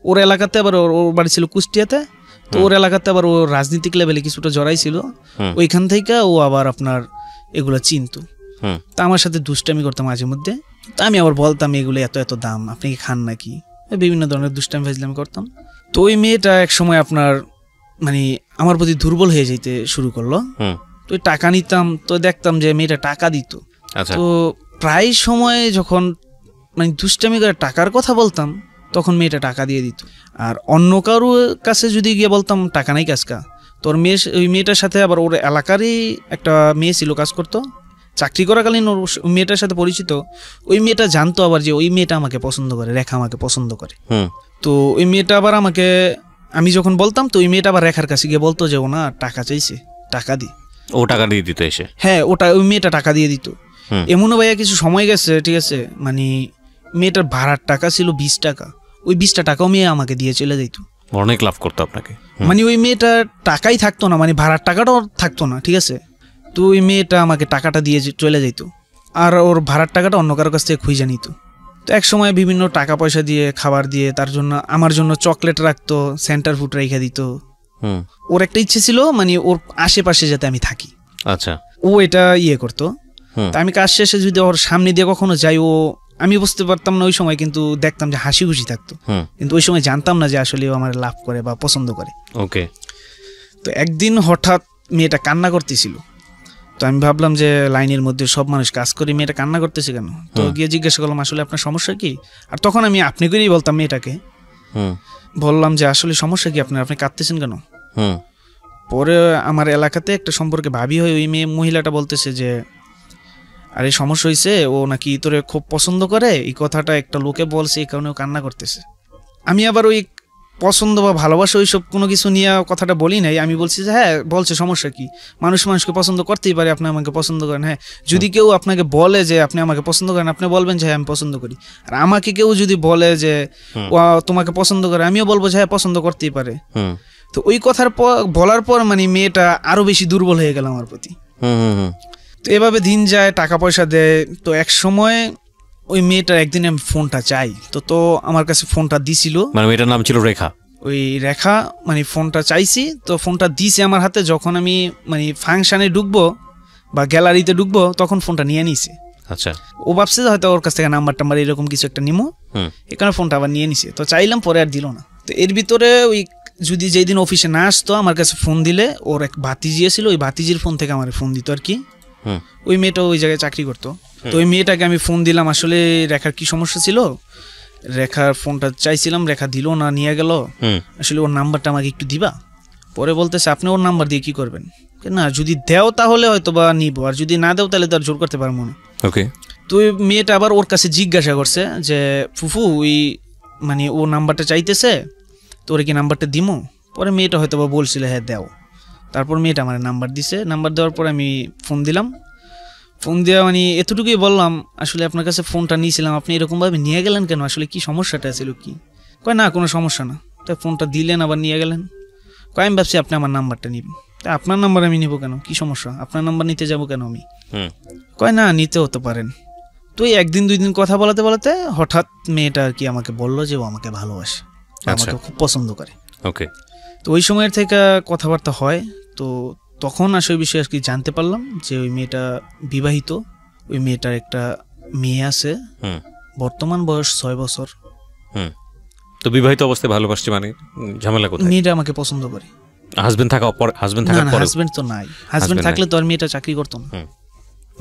ওর এলাকাতে আবার ওর বাড়ি ছিল কুষ্টিয়াতে, তো ওর এলাকাতে আবার ও রাজনীতিক লেভেলে কিছুটা জড়াইছিল, ওইখান থেকে ও আবার আপনার এগুলো চিনতো। তা আমার সাথে দুষ্টামি করতাম মাঝে মধ্যে। তা আমি আবার বলতাম এগুলো এত এত দাম, আপনি কি খান নাকি, বিভিন্ন ধরনের দুষ্টামি ফাজলামি করতাম। তো ওই মেয়েটা এক সময় আপনার মানে আমার প্রতি দুর্বল হয়ে যেতে শুরু করলো। তো টাকা নিতাম, তো দেখতাম যে মেয়েটা টাকা দিত। তো প্রায় সময় যখন মানে দুষ্টামি করে টাকার কথা বলতাম তখন মেয়েটা টাকা দিয়ে দিত। আর অন্য কারো কাছে যদি গিয়ে বলতাম টাকা নাই কাজকা, তোর ওই মেয়েটার সাথে আবার ওর এলাকারই একটা মেয়ে ছিল, কাজ করতো, চাকরি করাকালীন ওর মেয়েটার সাথে পরিচিত। ওই মেয়েটা জানতো আবার যে ওই মেয়েটা আমাকে পছন্দ করে, রেখা আমাকে পছন্দ করে। তো ওই মেয়েটা আবার আমাকে, আমি যখন বলতাম তো ওই মেয়েটা আবার রেখার কাছে গিয়ে বলতো যে ও না টাকা চাইছে, টাকা দি। ও টাকা দিয়ে দিত এসে? হ্যাঁ, ওই মেয়েটা টাকা দিয়ে দিত। এমনও ভাইয়া কিছু সময় গেছে, ঠিক আছে, মানে মেয়েটার ভাড়ার টাকা ছিল 20 টাকা, ওই 20টা টাকাও মেয়ে আমাকে দিয়ে চলে যেত। অনেক লাভ করতো আপনাকে। মানে ওই মেয়েটার টাকাই থাকতো না, মানে ভাড়ার টাকাটাও থাকতো না, ঠিক আছে। তো ওই মেয়েটা আমাকে টাকাটা দিয়ে চলে যেত, আর ওর ভাড়ার টাকাটা অন্য কারোর কাছ থেকে খুঁজে নিত। তো এক সময় বিভিন্ন টাকা পয়সা দিয়ে, খাবার দিয়ে, তার জন্য আমার জন্য চকলেট রাখতো, সেন্টার ফুড রেখে দিত। ওর একটা ইচ্ছে ছিল মানে ওর আশেপাশে যাতে আমি থাকি। আচ্ছা। ও এটা ইয়ে করতো। তা আমি কাজ শেষে যদি ওর সামনে দিয়ে কখনো যাই, ও আমি বুঝতে পারতাম না ওই সময়, কিন্তু দেখতাম যে হাসি খুশি থাকতো, কিন্তু ওই সময় জানতাম না যে আসলে ও আমার লাভ করে বা পছন্দ করে। ওকে। তো একদিন হঠাৎ মেয়েটা কান্না করতেছিল, তো আমি ভাবলাম যে লাইনের মধ্যে সব মানুষ কাজ করে, মেয়েটা কান্না করতেছে কেন? তো গিয়ে জিজ্ঞাসা করলাম আসলে আপনার সমস্যা কি? আর তখন আমি আপনি করেই বলতাম মেয়েটাকে। বললাম যে আসলে সমস্যা কি আপনার, আপনি কাঁদতেছেন কেন? হুম পরে আমার এলাকাতে একটা সম্পর্কে ভাবি হয়, ওই মহিলাটা বলতেছে যে আরে সমস্যা হয়েছে, ও নাকি তোরে খুব পছন্দ করে, এই কথাটা একটা লোকে বলছে, এই কারণে ও কান্না করতেছে। আমি আবার ওই পছন্দ বা ভালোবাসা ওইসব কোনো কিছু নিয়ে কথাটা বলি নাই। আমি বলছি যে হ্যাঁ বলছে, সমস্যা কি, মানুষ মানুষকে পছন্দ করতেই পারে, আপনি আমাকে পছন্দ করেন। হ্যাঁ, যদি কেউ আপনাকে বলে যে আপনি আমাকে পছন্দ করেন, আপনি বলবেন যে হ্যাঁ আমি পছন্দ করি। আর আমাকে কেউ যদি বলে যে ও তোমাকে পছন্দ করে, আমিও বলবো যে হ্যাঁ পছন্দ করতেই পারে। হুম তো ওই কথার পর বলার পর মানে মেয়েটা আরো বেশি দুর্বল হয়ে গেল আমার প্রতি। হুম হুম তো এভাবে দিন যায়, টাকা পয়সা দেয়। তো এক সময় ওই মেয়েটার একদিন আমি ফোনটা চাই, তো আমার কাছে ফোনটা দিছিল। মানে মেয়েটার নাম ছিল রেখা? ওই রেখা, মানে ফোনটা চাইছি, তো ফোনটা দিছে আমার হাতে। যখন আমি মানে ফাংশনে ঢুকবো বা গ্যালারিতে ঢুকবো, তখন ফোনটা নিয়ে নিছে। আচ্ছা। ও ভাবছে যে হয়তো ওর কাছ থেকে নাম্বার টাম্বার এরকম কিছু একটা নিমো, এখানে ফোনটা আবার নিয়ে নিছে। তো চাইলাম, পরে আর দিল না। তো এর ভিতরে ওই যদি যেই দিন অফিসে না আসতো, আমার কাছে ফোন দিলে ওর এক ভাতিজি ছিল, ওই ভাতিজির ফোন থেকে আমার ফোন দিত আর কি। ওই মেয়েটা ওই জায়গায় চাকরি করতো। তো ওই মেয়েটাকে আমি ফোন দিলাম, আসলে রেখার কি সমস্যা ছিল, রেখার ফোনটা চাইছিলাম, রেখা দিল না, নিয়ে গেল। আসলে ওর নাম্বারটা আমাকে একটু দিবা। পরে বলতেছে আপনি ওর নাম্বার দিয়ে কি করবেন? না, যদি দেও তাহলে হয়তো বা নিবো, আর যদি না দেও তাহলে তো আর জোর করতে পারবো না। ওকে। তো ওই মেয়েটা আবার ওর কাছে জিজ্ঞাসা করছে যে ফুফু ওই মানে ও নাম্বারটা চাইতেছে, তোরে কি নাম্বারটা দিমো? পরে মেয়েটা হয়তো বা বলছিল হ্যাঁ দেও। তারপর মেয়েটা আমার নাম্বার দিছে। নাম্বার দেওয়ার পর আমি ফোন দিলাম। ফোন দেওয়া মানে এতটুকুই বললাম, আসলে আপনার কাছে ফোনটা নিয়েছিলাম, আপনি এরকমভাবে নিয়ে গেলেন কেন, আসলে কি সমস্যাটা ছিল কি? কয় না কোনো সমস্যা না। তাই ফোনটা দিলেন, আবার নিয়ে গেলেন। কয় আমি ভাবছি আপনি আমার নাম্বারটা নিবেন। তা আপনার নাম্বার আমি নিব কেন, কি সমস্যা, আপনার নাম্বার নিতে যাব কেন আমি? কয় না, নিতে হতে পারেন। তো এই একদিন দুই দিন কথা বলাতে বলাতে হঠাৎ মেয়েটা আর কি আমাকে বললো যে ও আমাকে ভালোবাসে, আমাকে খুব পছন্দ করে। ওকে। তো ওই সময়ের থেকে কথাবার্তা হয়। তো তখন আসলে বিষয়ে আর কি জানতে পারলাম যে ওই মেয়েটা বিবাহিত, ওই মেয়েটার একটা মেয়ে আছে, বর্তমান বয়স 6 বছর। তো বিবাহিত অবস্থায় ভালোবাসছে মানে ঝামেলা কোথায়? মেয়েটা আমাকে পছন্দ করে। হাজবেন্ড থাকার পর? হাজবেন্ড থাকার পর? হাজবেন্ড তো নাই, হাজবেন্ড থাকলে তো আর মেয়েটা চাকরি করতো না।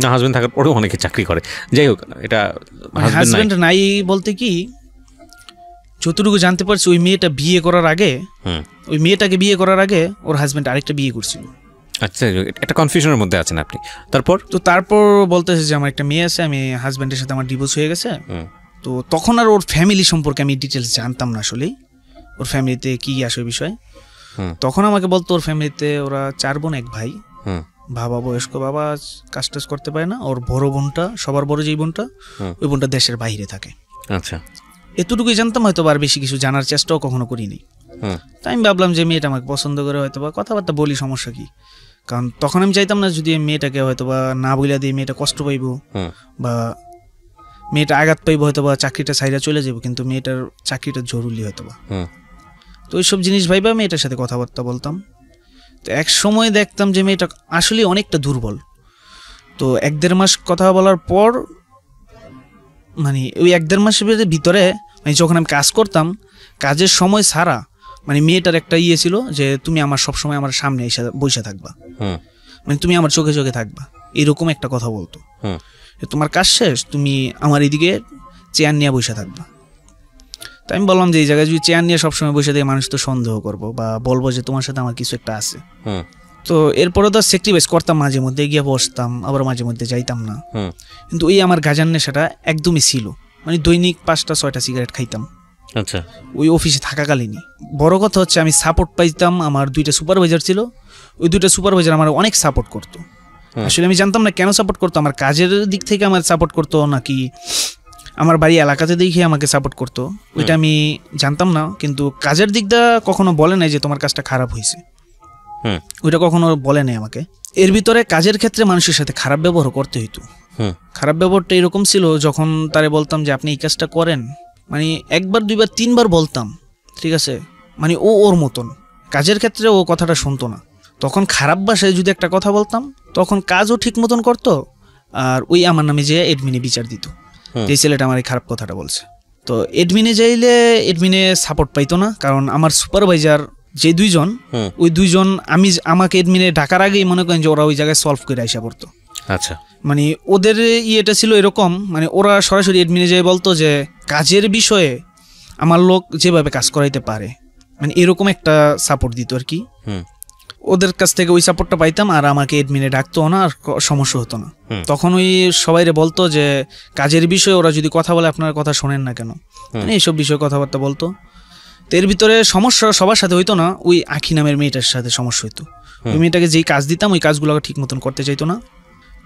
না, হাজবেন্ড থাকার পরেও অনেকে চাকরি করে। যাই হোক, এটা হাজবেন্ড নাই বলতে কি, যতটুকু জানতে পারছি ওই মেয়েটা বিয়ে করার আগে, ওই মেয়েটাকে বিয়ে করার আগে ওর হাজবেন্ড আরেকটা বিয়ে করছিল। আচ্ছা, একটা কনফিউশনের মধ্যে আছেন আপনি। তারপর বলতেছে যে আমার একটা মেয়ে আছে, আমি হাজবেন্ডের সাথে আমার ডিভোর্স হয়ে গেছে। তো তখন আর ওর ফ্যামিলি সম্পর্কে আমি ডিটেলস জানতাম না আসলে, ওর ফ্যামিলিতে কি আসে বিষয়। তখন আমাকে বলতো ওর ফ্যামিলিতে ওরা 4 বোন 1 ভাই। বাবা বয়স্ক, বাবা কাজ টাজ করতে পারে না। ওর বড় বোনটা, সবার বড় যেই বোনটা, ওই বোনটা দেশের বাইরে থাকে। আচ্ছা, এতটুকুই জানতাম, হয়তো আর বেশি কিছু জানার চেষ্টাও কখনো করিনি। তাই আমি ভাবলাম যে মেয়েটা আমাকে পছন্দ করে, হয়তো বা কথাবার্তা বলি, সমস্যা কি। কারণ তখন আমি চাইতাম না যদি মেয়েটাকে হয়তো বা না বইলা দিয়ে মেয়েটা কষ্ট পাইব বা মেয়েটা আঘাত পাইব, হয়তো বা চাকরিটা ছাইরা চলে যাব, কিন্তু মেয়েটার চাকরিটা জরুরি হয়তো বা। তো ওইসব জিনিস ভাইবা মেয়েটার সাথে কথাবার্তা বলতাম। তো এক সময় দেখতাম যে মেয়েটা আসলে অনেকটা দুর্বল। তো 1-1.5 মাস কথা বলার পর, মানে ওই 1-1.5 মাসের ভিতরে মানে যখন আমি কাজ করতাম, কাজের সময় ছাড়া মানে মেয়েটার একটা ইয়ে ছিল যে তুমি আমার সবসময় আমার সামনে এসে বসে থাকবা, মানে তুমি আমার চোখে চোখে থাকবা, এরকম একটা কথা বলতো। তোমার কাজ শেষ, তুমি আমার এদিকে চেয়ার নিয়ে বসে থাকবা। তাই আমি বললাম যে এই জায়গায় যদি চেয়ার নিয়ে সবসময় বসে থাকে, মানুষ তো সন্দেহ করবো বা বলবো যে তোমার সাথে আমার কিছু একটা আছে। তো এরপরে তো স্যাক্রিফাইস করতাম, মাঝে মধ্যে গিয়ে বসতাম, আবার মাঝে মধ্যে যাইতাম না। কিন্তু ওই আমার গাজার নেশাটা একদমই ছিল, মানে দৈনিক 5টা-6টা সিগারেট খাইতাম। আচ্ছা, ওই অফিসে থাকাকালীনই। বড় কথা হচ্ছে আমি সাপোর্ট পাইতাম, আমার 2টা সুপারভাইজার ছিল, ওই 2টা সুপারভাইজার আমার অনেক সাপোর্ট করতো। আসলে আমি জানতাম না কেন সাপোর্ট করতো, আমার কাজের দিক থেকে আমার সাপোর্ট করতো নাকি আমার বাড়ি এলাকাতে দেখে আমাকে সাপোর্ট করতো, ওইটা আমি জানতাম না। কিন্তু কাজের দিকটা কখনো বলে নাই যে তোমার কাজটা খারাপ হয়েছে, ওইটা কখনো বলে নাই আমাকে। এর ভিতরে কাজের ক্ষেত্রে মানুষের সাথে খারাপ ব্যবহার করতে হইতো। খারাপ ব্যবহারটা এরকম ছিল, যখন তারে বলতাম যে আপনি এই কাজটা করেন, মানে 1বার 2বার 3বার বলতাম, ঠিক আছে, মানে ও ওর মতন কাজের ক্ষেত্রে ও কথাটা শুনতো না। তখন খারাপ ভাষায় যদি একটা কথা বলতাম, তখন কাজও ঠিক মতন করতো, আর ওই আমার নামে যে এডমিনে বিচার দিত যে ছেলেটা আমার এই খারাপ কথাটা বলছে। তো এডমিনে যাইলে এডমিনে সাপোর্ট পাইতো না, কারণ আমার সুপারভাইজার যে 2জন, ওই 2জন আমাকে এডমিনে ডাকার আগেই মনে করেন যে ওরা ওই জায়গায় সলভ করে আইসা পড়তো। আচ্ছা, মানে ওদের ইয়েটা ছিল এরকম, মানে ওরা সরাসরি এডমিনে যেয়ে বলতো যে কাজের বিষয়ে আমার লোক যেভাবে কাজ করাইতে পারে মানে এরকম একটা সাপোর্ট দিত আর কি। হুম ওদের কাছ থেকে ওই সাপোর্টটা পাইতাম, আর আমাকে এডমিনে ডাকতো না, আর সমস্যা হতো না। তখন ওই সবাইরে বলতো যে কাজের বিষয়ে ওরা যদি কথা বলে আপনার কথা শোনেন না কেন, মানে এইসব বিষয়ে কথাবার্তা বলতো। তো এর ভিতরে সমস্যা সবার সাথে হইতো না, ওই আখি নামের মেয়েটার সাথে সমস্যা হইতো। ওই মেয়েটাকে যেই কাজ দিতাম ওই কাজগুলো ঠিক মতন করতে চাইতো না।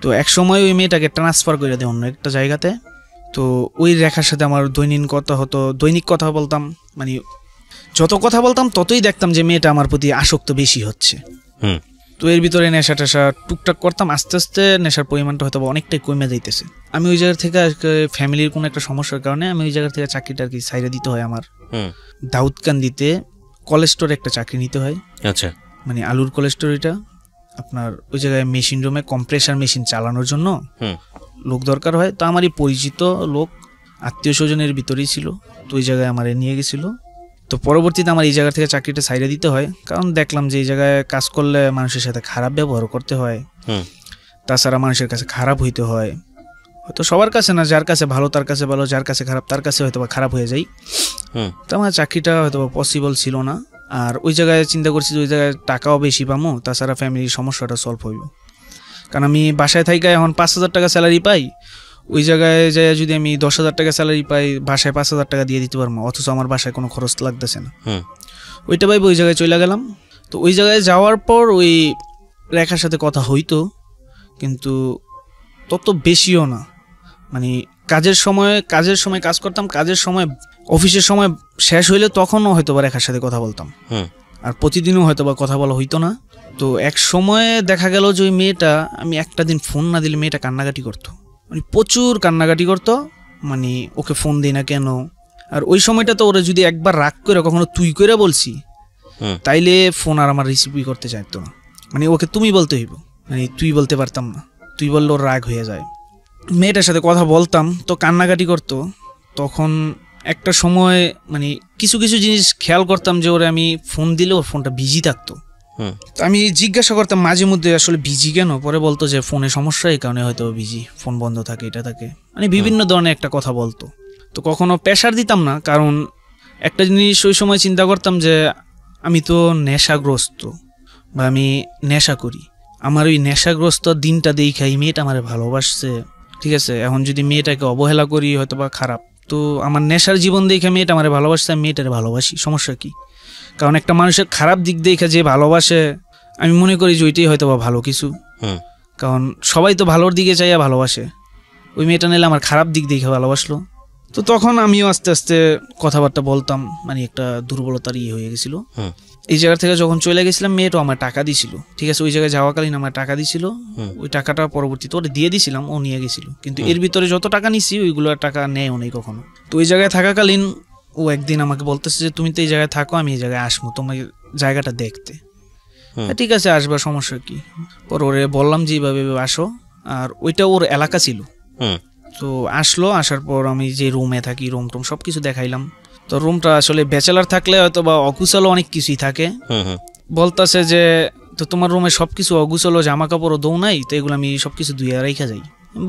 তো এক সময় ওই মেয়েটাকে ট্রান্সফার করে দেয় অন্য একটা জায়গাতে। তো ওই রেখার সাথে আমার দৈনিক কথা বলতাম, মানে যত কথা বলতাম ততই দেখতাম যে মেয়েটা আমার প্রতি আসক্ত বেশি হচ্ছে। তো এর ভিতরে নেশা টেশা টুকটাক করতাম, আস্তে আস্তে নেশার পরিমাণটা হয়তো অনেকটাই কমে যাইতেছে। আমি ওই জায়গা থেকে ফ্যামিলির কোনো একটা সমস্যার কারণে আমি ওই জায়গা থেকে চাকরিটা আর কি সাইডে দিতে হয়। আমার দাউদকান্দিতে কোলেস্টোরে একটা চাকরি নিতে হয়। আচ্ছা, মানে আলুর কোলেস্টোর, এটা আপনার ওই জায়গায় মেশিন রুমে কম্প্রেসার মেশিন চালানোর জন্য লোক দরকার হয়। তো আমারই পরিচিত লোক, আত্মীয় স্বজনের ভিতরেই ছিল, তো ওই জায়গায় আমার নিয়ে গেছিলো। তো পরবর্তীতে আমার এই জায়গা থেকে চাকরিটা সাইডে দিতে হয়, কারণ দেখলাম যে এই জায়গায় কাজ করলে মানুষের সাথে খারাপ ব্যবহার করতে হয়, তাছাড়া মানুষের কাছে খারাপ হইতে হয়। হয়তো সবার কাছে না, যার কাছে ভালো তার কাছে ভালো, যার কাছে খারাপ তার কাছে হয়তো বা খারাপ হয়ে যায়। তো আমার চাকরিটা হয়তো পসিবল ছিল না। আর ওই জায়গায় চিন্তা করছি যে ওই জায়গায় টাকাও বেশি পাবো, তাছাড়া ফ্যামিলির সমস্যাটা সলভ হইব। কারণ আমি বাসায় থাকি এখন 5,000 টাকা স্যালারি পাই, ওই জায়গায় যাই যদি আমি 10,000 টাকা স্যালারি পাই, বাসায় 5,000 টাকা দিয়ে দিতে পারবো, অথচ আমার বাসায় কোনো খরচ লাগতেছে না। ওইটা ভাই ওই জায়গায় চলে গেলাম। তো ওই জায়গায় যাওয়ার পর ওই রেখার সাথে কথা হইতো, কিন্তু তত বেশিও না। মানে কাজের সময় কাজ করতাম, কাজের সময় অফিসের সময় শেষ হইলে তখনও হয়তো বা রেখার সাথে কথা বলতাম, আর প্রতিদিনও হয়তো বা কথা বলা হইতো না। তো এক সময় দেখা গেল যে ওই মেয়েটা, আমি একটা দিন ফোন না দিলে মেয়েটা কান্নাকাটি করতো, মানে প্রচুর কান্নাকাটি করতো, মানে ওকে ফোন দিই না কেন। আর ওই সময়টা তো ওরা যদি একবার রাগ করে কখনো তুই করে বলছি, তাইলে ফোন আর আমার রিসিভই করতে চাইতো না, মানে ওকে তুমি বলতে হইব, মানে তুই বলতে পারতাম না, তুই বললে ওর রাগ হয়ে যায়। মেয়েটার সাথে কথা বলতাম তো কান্নাকাটি করতো। তখন একটা সময় মানে কিছু কিছু জিনিস খেয়াল করতাম যে ওরে আমি ফোন দিলে ওর ফোনটা বিজি থাকতো। তো আমি জিজ্ঞাসা করতাম মাঝে মধ্যে আসলে বিজি কেন, পরে বলতো যে ফোনে সমস্যা, এই কারণে হয়তো বিজি, ফোন বন্ধ থাকে, এটা থাকে, মানে বিভিন্ন ধরনের একটা কথা বলতো। তো কখনো প্রেশার দিতাম না, কারণ একটা জিনিস ওই সময় চিন্তা করতাম যে আমি তো নেশাগ্রস্ত, বা আমি নেশা করি, আমার ওই নেশাগ্রস্ত দিনটা দেখাই মেয়েটা আমারে ভালোবাসছে, ঠিক আছে, এখন যদি মেয়েটাকে অবহেলা করি হয়তো বা খারাপ, তো আমার নেশার জীবন দেখে মেয়েটা আমারে ভালোবাসছে, আমি মেয়েটারে ভালোবাসি, সমস্যা কি? কারণ একটা মানুষের খারাপ দিক দেখে যে ভালোবাসে, আমি মনে করি যে ওইটাই হয়তো বা ভালো কিছু, কারণ সবাই তো ভালোর দিকে চাইয়া ভালোবাসে। ওই মেয়েটা নিলে আমার খারাপ দিক দেখে ভালোবাসলো। তো তখন আমিও আস্তে আস্তে কথাবার্তা বলতাম, মানে একটা দুর্বলতার হয়ে গেছিল। এই জায়গা থেকে যখন চলে গেছিলাম, মেয়েটাও আমার টাকা দিছিল, ঠিক আছে, ওই জায়গায় যাওয়াকালীন আমার টাকা দিছিল, ওই টাকাটা পরবর্তীতে ওটা দিয়ে দিছিলাম, ও নিয়ে গেছিল, কিন্তু এর ভিতরে যত টাকা নিছি ওইগুলো টাকা নেয়ও নেই কখনো। তো ওই জায়গায় থাকাকালীন ও একদিন আমাকে বলতেছে যে তুমি তো এই জায়গায় থাকো, আমি এই জায়গায় আসবো তোমার জায়গাটা দেখতে। ঠিক আছে, আসবা, সমস্যা কি? পর ওরে বললাম যে এইভাবে আসো, আর ওইটা ওর এলাকা ছিল। তো আসলো, আসার পর আমি যে রুমে থাকি, রুম টুম সব কিছু দেখাইলাম। তো রুমটা আসলে ব্যাচেলার থাকলে হয়তো বা অগুছালো অনেক কিছুই থাকে। বলতেছে যে তো তোমার রুমে সবকিছু অগুছালো, জামা কাপড়ও দৌ নাই, তো এগুলো আমি সবকিছু ধুয়ে রেখে যাই।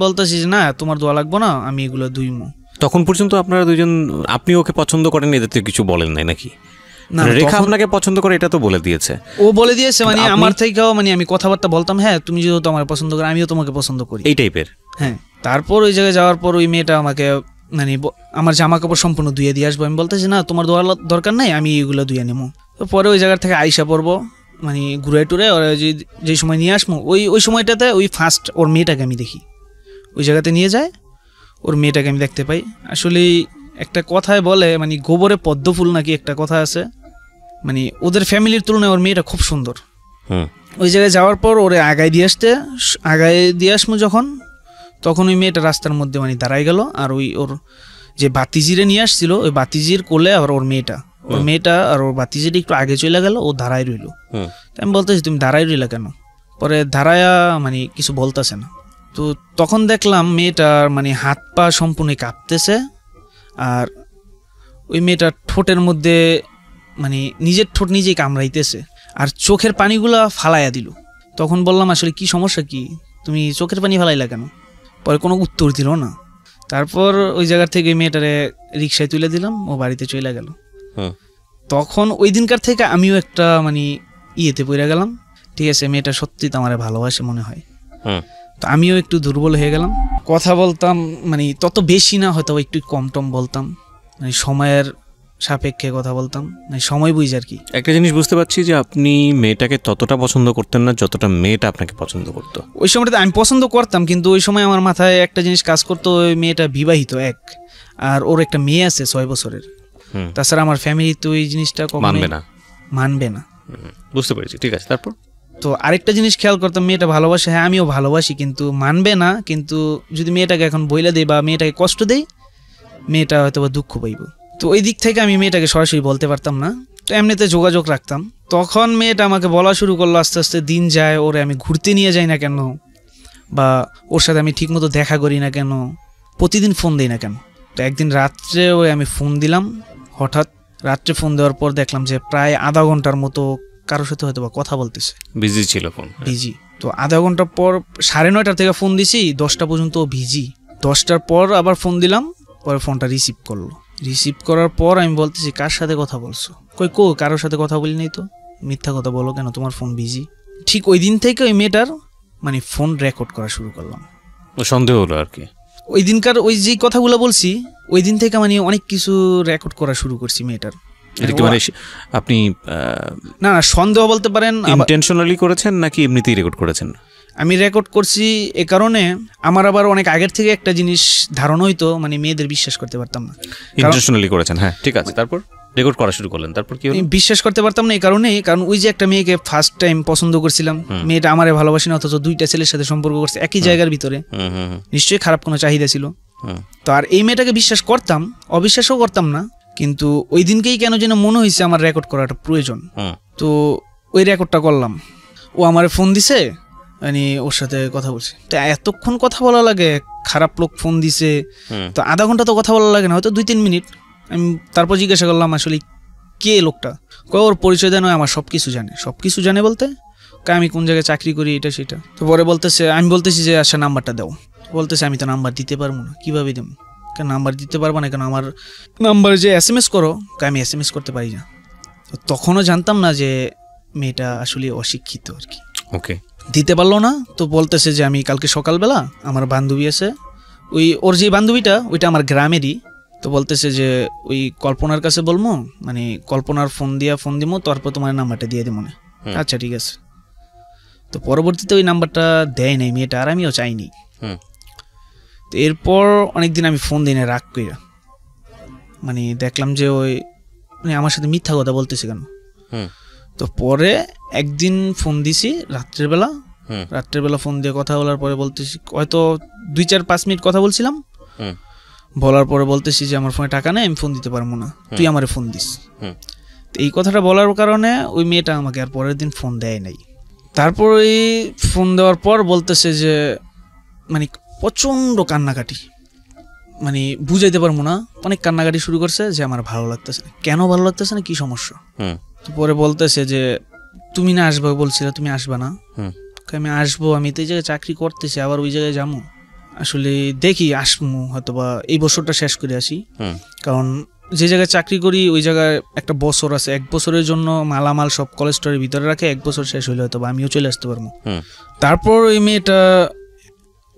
বলতেছি যে না, তোমার দোয়া লাগবো না, আমি এগুলো ধুইমো। তখন পর্যন্ত আপনারা দুজন, আপনি ওকে পছন্দ করেন, এদের তো কিছু বলেন নাই নাকি? না, রেখা আপনাকে পছন্দ করে এটা তো বলে দিয়েছে, ও বলে দিয়েছে, মানে আমার থেকেও, মানে আমি কথাবার্তা বলতাম, হ্যাঁ তুমি যেহেতু আমার পছন্দ করো, আমিও তোমাকে পছন্দ করি, এই টাইপের। হ্যাঁ, তারপর ওই জায়গায় যাওয়ার পর ওই মেয়েটা আমাকে মানে আমার জামা কাপড় সম্পূর্ণ ধুয়ে দিয়ে আসবো। আমি বলতেছি না, তোমার ধোয়ার দরকার নাই, আমি এগুলো ধুয়ে নেবো। তো পরে ওই জায়গা থেকে আইসা পড়বো, মানে ঘুরে টুরে ওরা যে সময় নিয়ে আসবো, ওই সময়টাতে ওই ফার্স্ট ওর মেয়েটাকে আমি দেখি, ওই জায়গাতে নিয়ে যায়, ওর মেয়েটাকে আমি দেখতে পাই। আসলে একটা কথায় বলে, মানে গোবরে পদ্ম ফুল নাকি একটা কথা আছে, মানে ওদের ফ্যামিলির তুলনায় ওর মেয়েটা খুব সুন্দর। ওই জায়গায় যাওয়ার পর ওরে আগায় দিয়ে আসবো যখন, তখন ওই মেয়েটা রাস্তার মধ্যে মানে দাঁড়াই গেল, আর ওর যে বাতিজিরে নিয়ে আসছিল, ওই বাতিজির কোলে আর ওর মেয়েটা আর ওর বাতিজিটা একটু আগে চলে গেল, ও দাঁড়াই রইল। আমি বলতেছি তুমি দাঁড়াই রইলা কেন? পরে দাঁড়ায়া মানে কিছু বলতেছে না। তো তখন দেখলাম মেয়েটার মানে হাত পা সম্পূর্ণ কাঁপতেছে, আর ওই মেয়েটার ঠোঁটের মধ্যে মানে নিজের ঠোঁট নিজেই কামড়াইতেছে, আর চোখের পানিগুলা ফালাইয়া দিল। তখন বললাম আসলে কি সমস্যা কি, তুমি চোখের পানি ফালাইলা কেন? পরে কোনো উত্তর দিল না। তারপর ওই জায়গার থেকে মেয়েটারে রিক্সায় তুলে দিলাম, ও বাড়িতে চলে গেল। তখন ওই দিনকার থেকে আমিও একটা মানে ইয়েতে পড়ে গেলাম, ঠিক আছে মেয়েটা সত্যি তো আমার ভালোবাসে মনে হয়। তো আমিও একটু দুর্বল হয়ে গেলাম, কথা বলতাম মানে তত বেশি না, হয়তো একটু কম টম বলতাম, মানে সময়ের সাপেক্ষে কথা বলতাম, মানে সময় বুঝি আর কি। একটা জিনিস বুঝতে পারছি যে আপনি মেয়েটাকে ততটা পছন্দ করতেন না যতটা মেয়েটা আপনাকে পছন্দ করতো। ওই সময়টাতে আমি পছন্দ করতাম, কিন্তু ওই সময় আমার মাথায় একটা জিনিস কাজ করতো, ওই মেয়েটা বিবাহিত এক, আর ওর একটা মেয়ে আছে 6 বছরের। তাছাড়া আমার ফ্যামিলি তো এই জিনিসটা মানবে না। বুঝতে পেরেছি, ঠিক আছে। তারপর তো আরেকটা জিনিস খেয়াল করতাম, মেয়েটা ভালোবাসে, হ্যাঁ আমিও ভালোবাসি, কিন্তু মানবে না। কিন্তু যদি মেয়েটাকে এখন বইলা দেই বা মেয়েটাকে কষ্ট দেই, মেয়েটা হয়তো বা দুঃখ পাইব। তো ওই দিক থেকে আমি মেয়েটাকে সরাসরি বলতে পারতাম না, তো এমনিতে যোগাযোগ রাখতাম। তখন মেয়েটা আমাকে বলা শুরু করলো, আস্তে আস্তে দিন যায়, ওরে আমি ঘুরতে নিয়ে যাই না কেন, বা ওর সাথে আমি ঠিকমতো দেখা করি না কেন, প্রতিদিন ফোন দিই না কেন। তো একদিন রাত্রে ওই আমি ফোন দিলাম, হঠাৎ রাত্রে ফোন দেওয়ার পর দেখলাম যে প্রায় আধা ঘন্টার মতো কারোর সাথে হয়তো বা কথা বলতেছে, বিজি ছিল ফোন, বিজি। তো আধা ঘন্টা পর 9:30 থেকে ফোন দিছি, 10টা পর্যন্ত বিজি। 10টার পর আবার ফোন দিলাম, পরে ফোনটা রিসিভ করলো। রিসিভ করার পর আমি বলতেছি, কার সাথে কথা বলছো? কারোর সাথে কথা বলি নাই তো। মিথ্যা কথা বলো কেন, তোমার ফোন বিজি। ঠিক ওই দিন থেকে ওই মেয়েটার মানে ফোন রেকর্ড করা শুরু করলাম। সন্দেহ হলো আর কি। ওই দিনকার ওই যে কথাগুলো বলছি, ওই দিন থেকে মানে অনেক কিছু রেকর্ড করা শুরু করছি মেয়েটার। মানে আপনি না সন্দেহ বলতে পারেন, ইন্টেনশনালি করেছেন নাকি এমনিতেই রেকর্ড করেছেন? আমি রেকর্ড করছি এ কারণে, আমার আবার অনেক আগের থেকে একটা জিনিস ধারণা হইতো, মানে মেয়েদের বিশ্বাস করতে পারতাম না। ইন্টেনশনালি করেছেন, হ্যাঁ ঠিক আছে। তারপর রেকর্ড করা শুরু করলেন, তারপর কি হলো? বিশ্বাস করতে পারতাম না এই কারণেই, কারণ ওই যে একটা মেয়েকে ফার্স্ট টাইম পছন্দ করছিলাম, মেয়েটা আমারে ভালোবাসি না, অথচ 2টা ছেলের সাথে সম্পর্ক করছে একই জায়গার ভিতরে, নিশ্চয়ই খারাপ কোনো চাহিদা ছিল। তো আর এই মেয়েটাকে বিশ্বাস করতাম, অবিশ্বাসও করতাম না, কিন্তু ওই দিনকেই কেন যেন মনে হয়েছে আমার রেকর্ড করাটা প্রয়োজন। তো ওই রেকর্ডটা করলাম। ও আমার ফোন দিছে, মানে ওর সাথে কথা বলছে। তো এতক্ষণ কথা বলা লাগে, খারাপ লোক ফোন দিছে, তো আধা ঘন্টা তো কথা বলা লাগে না, হয়তো 2-3 মিনিট। আমি তারপর জিজ্ঞাসা করলাম আসলে কে লোকটা। ওর পরিচয় দেয়, আমার সব কিছু জানে। সব কিছু জানে বলতে আমি কোন জায়গায় চাকরি করি, এটা সেটা। তো পরে বলতেছে, আমি বলতেছি যে আচ্ছা নাম্বারটা দাও। বলতেছে আমি তো নাম্বার দিতে পারবো না। কীভাবে দেবো? কেন নাম্বার দিতে পারবো না কেন? আমার নাম্বার যে SMS করো, আমি SMS করতে পারি না। তো তখনও জানতাম না যে মেয়েটা আসলে অশিক্ষিত আর কি। ওকে, দিতে পারলো না। তো বলতেছে যে আমি কালকে সকালবেলা আমার বান্ধবী আছে, ওর যে বান্ধবীটা ওইটা আমার গ্রামেরই। তো বলতেছে যে ওই কল্পনার কাছে বলবো, মানে কল্পনার ফোন দিব, তারপর তোমার নাম্বারটা দিয়ে দেবো। আচ্ছা ঠিক আছে। তো পরবর্তীতে ওই নাম্বারটা দেয় নাই মেয়েটা, আর আমিও চাইনি। তো এরপর অনেকদিন আমি ফোন দিই না, রাগ কইরা। মানে দেখলাম যে ওই মানে আমার সাথে মিথ্যা কথা বলতেছে কেন। তো পরে একদিন ফোন দিছি রাত্রের বেলা ফোন দিয়ে কথা বলার পরে বলতেছি, হয়তো 2-4-5 মিনিট কথা বলছিলাম। বলার পরে বলতেছি যে আমার ফোনে টাকা নেই, আমি ফোন দিতে পারবো না, তুই আমারে ফোন দিস। তো এই কথাটা বলার কারণে ওই মেয়েটা আমাকে আর পরের দিন ফোন দেয় নাই। তারপর ওই ফোন দেওয়ার পর বলতেছে যে মানে প্রচণ্ড কান্নাকাটি, মানে বুঝাইতে পারবো না, অনেক কান্নাকাটি শুরু করছে যে আমার ভালো লাগতেছে না। কেন ভালো লাগতেছে না, কি সমস্যা? তো পরে বলতেছে যে তুমি না আসবা বলছিলে, তুমি আসবা না। আমি আসবো, আমি তো এই জায়গায় চাকরি করতেছি, আবার ওই জায়গায় যাবো। আসলে দেখি আসবো, হয়তো বা এই বছরটা শেষ করে আসি, কারণ যে জায়গায় চাকরি করি ওই জায়গায় একটা বছর আছে, 1 বছরের জন্য মালামাল সব কলেজ স্টোরের ভিতরে রাখে, 1 বছর শেষ হইলে হয়তো বা আমিও চলে আসতে পারবো। তারপর ওই মেয়েটা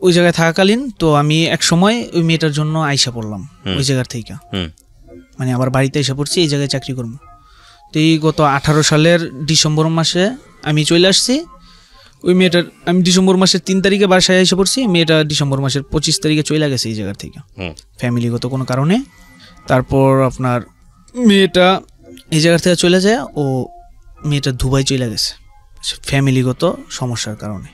ওই জায়গায় থাকাকালীন তো আমি এক সময় ওই মেয়েটার জন্য আইসা পড়লাম ওই জায়গার থেকে, মানে আবার বাড়িতে আইসা পড়ছি, এই জায়গায় চাকরি করবো। তো এই গত 18 সালের ডিসেম্বর মাসে আমি চলে আসছি। ওই মেয়েটার আমি ডিসেম্বর মাসের 3 তারিখে বাসায় এসে পড়ছি, মেয়েটা ডিসেম্বর মাসের 25 তারিখে চলে গেছে এই জায়গার থেকে ফ্যামিলিগত কোনো কারণে। তারপর আপনার মেয়েটা এই জায়গার থেকে চলে যায়, ও মেয়েটা দুবাই চলে গেছে ফ্যামিলিগত সমস্যার কারণে।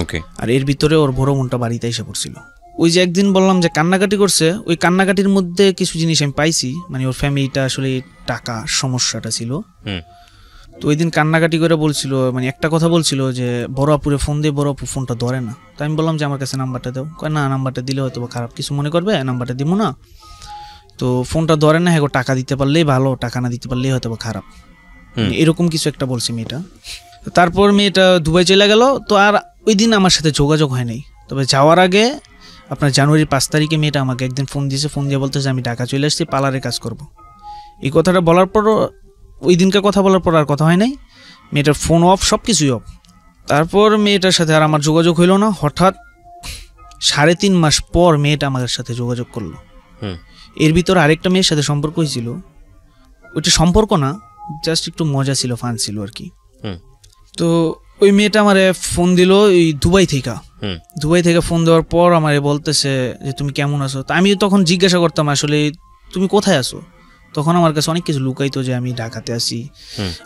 ওকে। আর এর ভিতরে ওর বড় বোনটা বাড়িতে এসে পড়ছিল। ওই যে একদিন বললাম যে কান্নাকাটি করছে, ওই কান্নাকাটির মধ্যে কিছু জিনিস আমি পাইছি, মানে ওর ফ্যামিলিটা আসলে টাকা সমস্যাটা ছিল। তো ওই দিন কান্নাকাটি করে বলছিল, মানে একটা কথা বলছিল যে বড় আপুরে ফোন দিয়ে, বড় আপু ফোনটা ধরে না। তো আমি বললাম যে আমার কাছে নাম্বারটা দাও। কয় না, নাম্বারটা দিলে হয়তো খারাপ কিছু মনে করবে, নাম্বারটা দিব না। তো ফোনটা ধরে না, হ্যাঁ টাকা দিতে পারলেই ভালো, টাকা না দিতে পারলেই হয়তো খারাপ, এরকম কিছু একটা বলছে মেয়েটা। তারপর মেয়েটা দুবাই চলে গেল। তো আর ওই দিন আমার সাথে যোগাযোগ হয় নাই। তবে যাওয়ার আগে আপনার জানুয়ারি 5 তারিখে মেয়েটা আমাকে একদিন ফোন দিয়েছে, ফোন দিয়ে বলতেছে আমি ঢাকা চলে আসছি, পার্লারে কাজ করব। এই কথাটা বলার পর ওই দিনকার কথা বলার পর আর কথা হয় নাই, মেয়েটার ফোন অফ, সব কিছুই অফ। তারপর মেয়েটার সাথে আর আমার যোগাযোগ হইল না। হঠাৎ 3.5 মাস পর মেয়েটা আমাদের সাথে যোগাযোগ করলো। এর ভিতরে আরেকটা মেয়ের সাথে সম্পর্ক হয়েছিল, ওইটা সম্পর্ক না, জাস্ট একটু মজা ছিল, ফান ছিল আর কি। তো ওই মেয়েটা আমারে ফোন দিল ওই দুবাই থেকে ফোন দেওয়ার পর আমারে বলতেছে যে তুমি কেমন আছো। তা আমি তখন জিজ্ঞাসা করতাম আসলে তুমি কোথায় আছো। তখন আমার কাছে অনেক কিছু লুকাইতো, যে আমি ঢাকাতে আছি,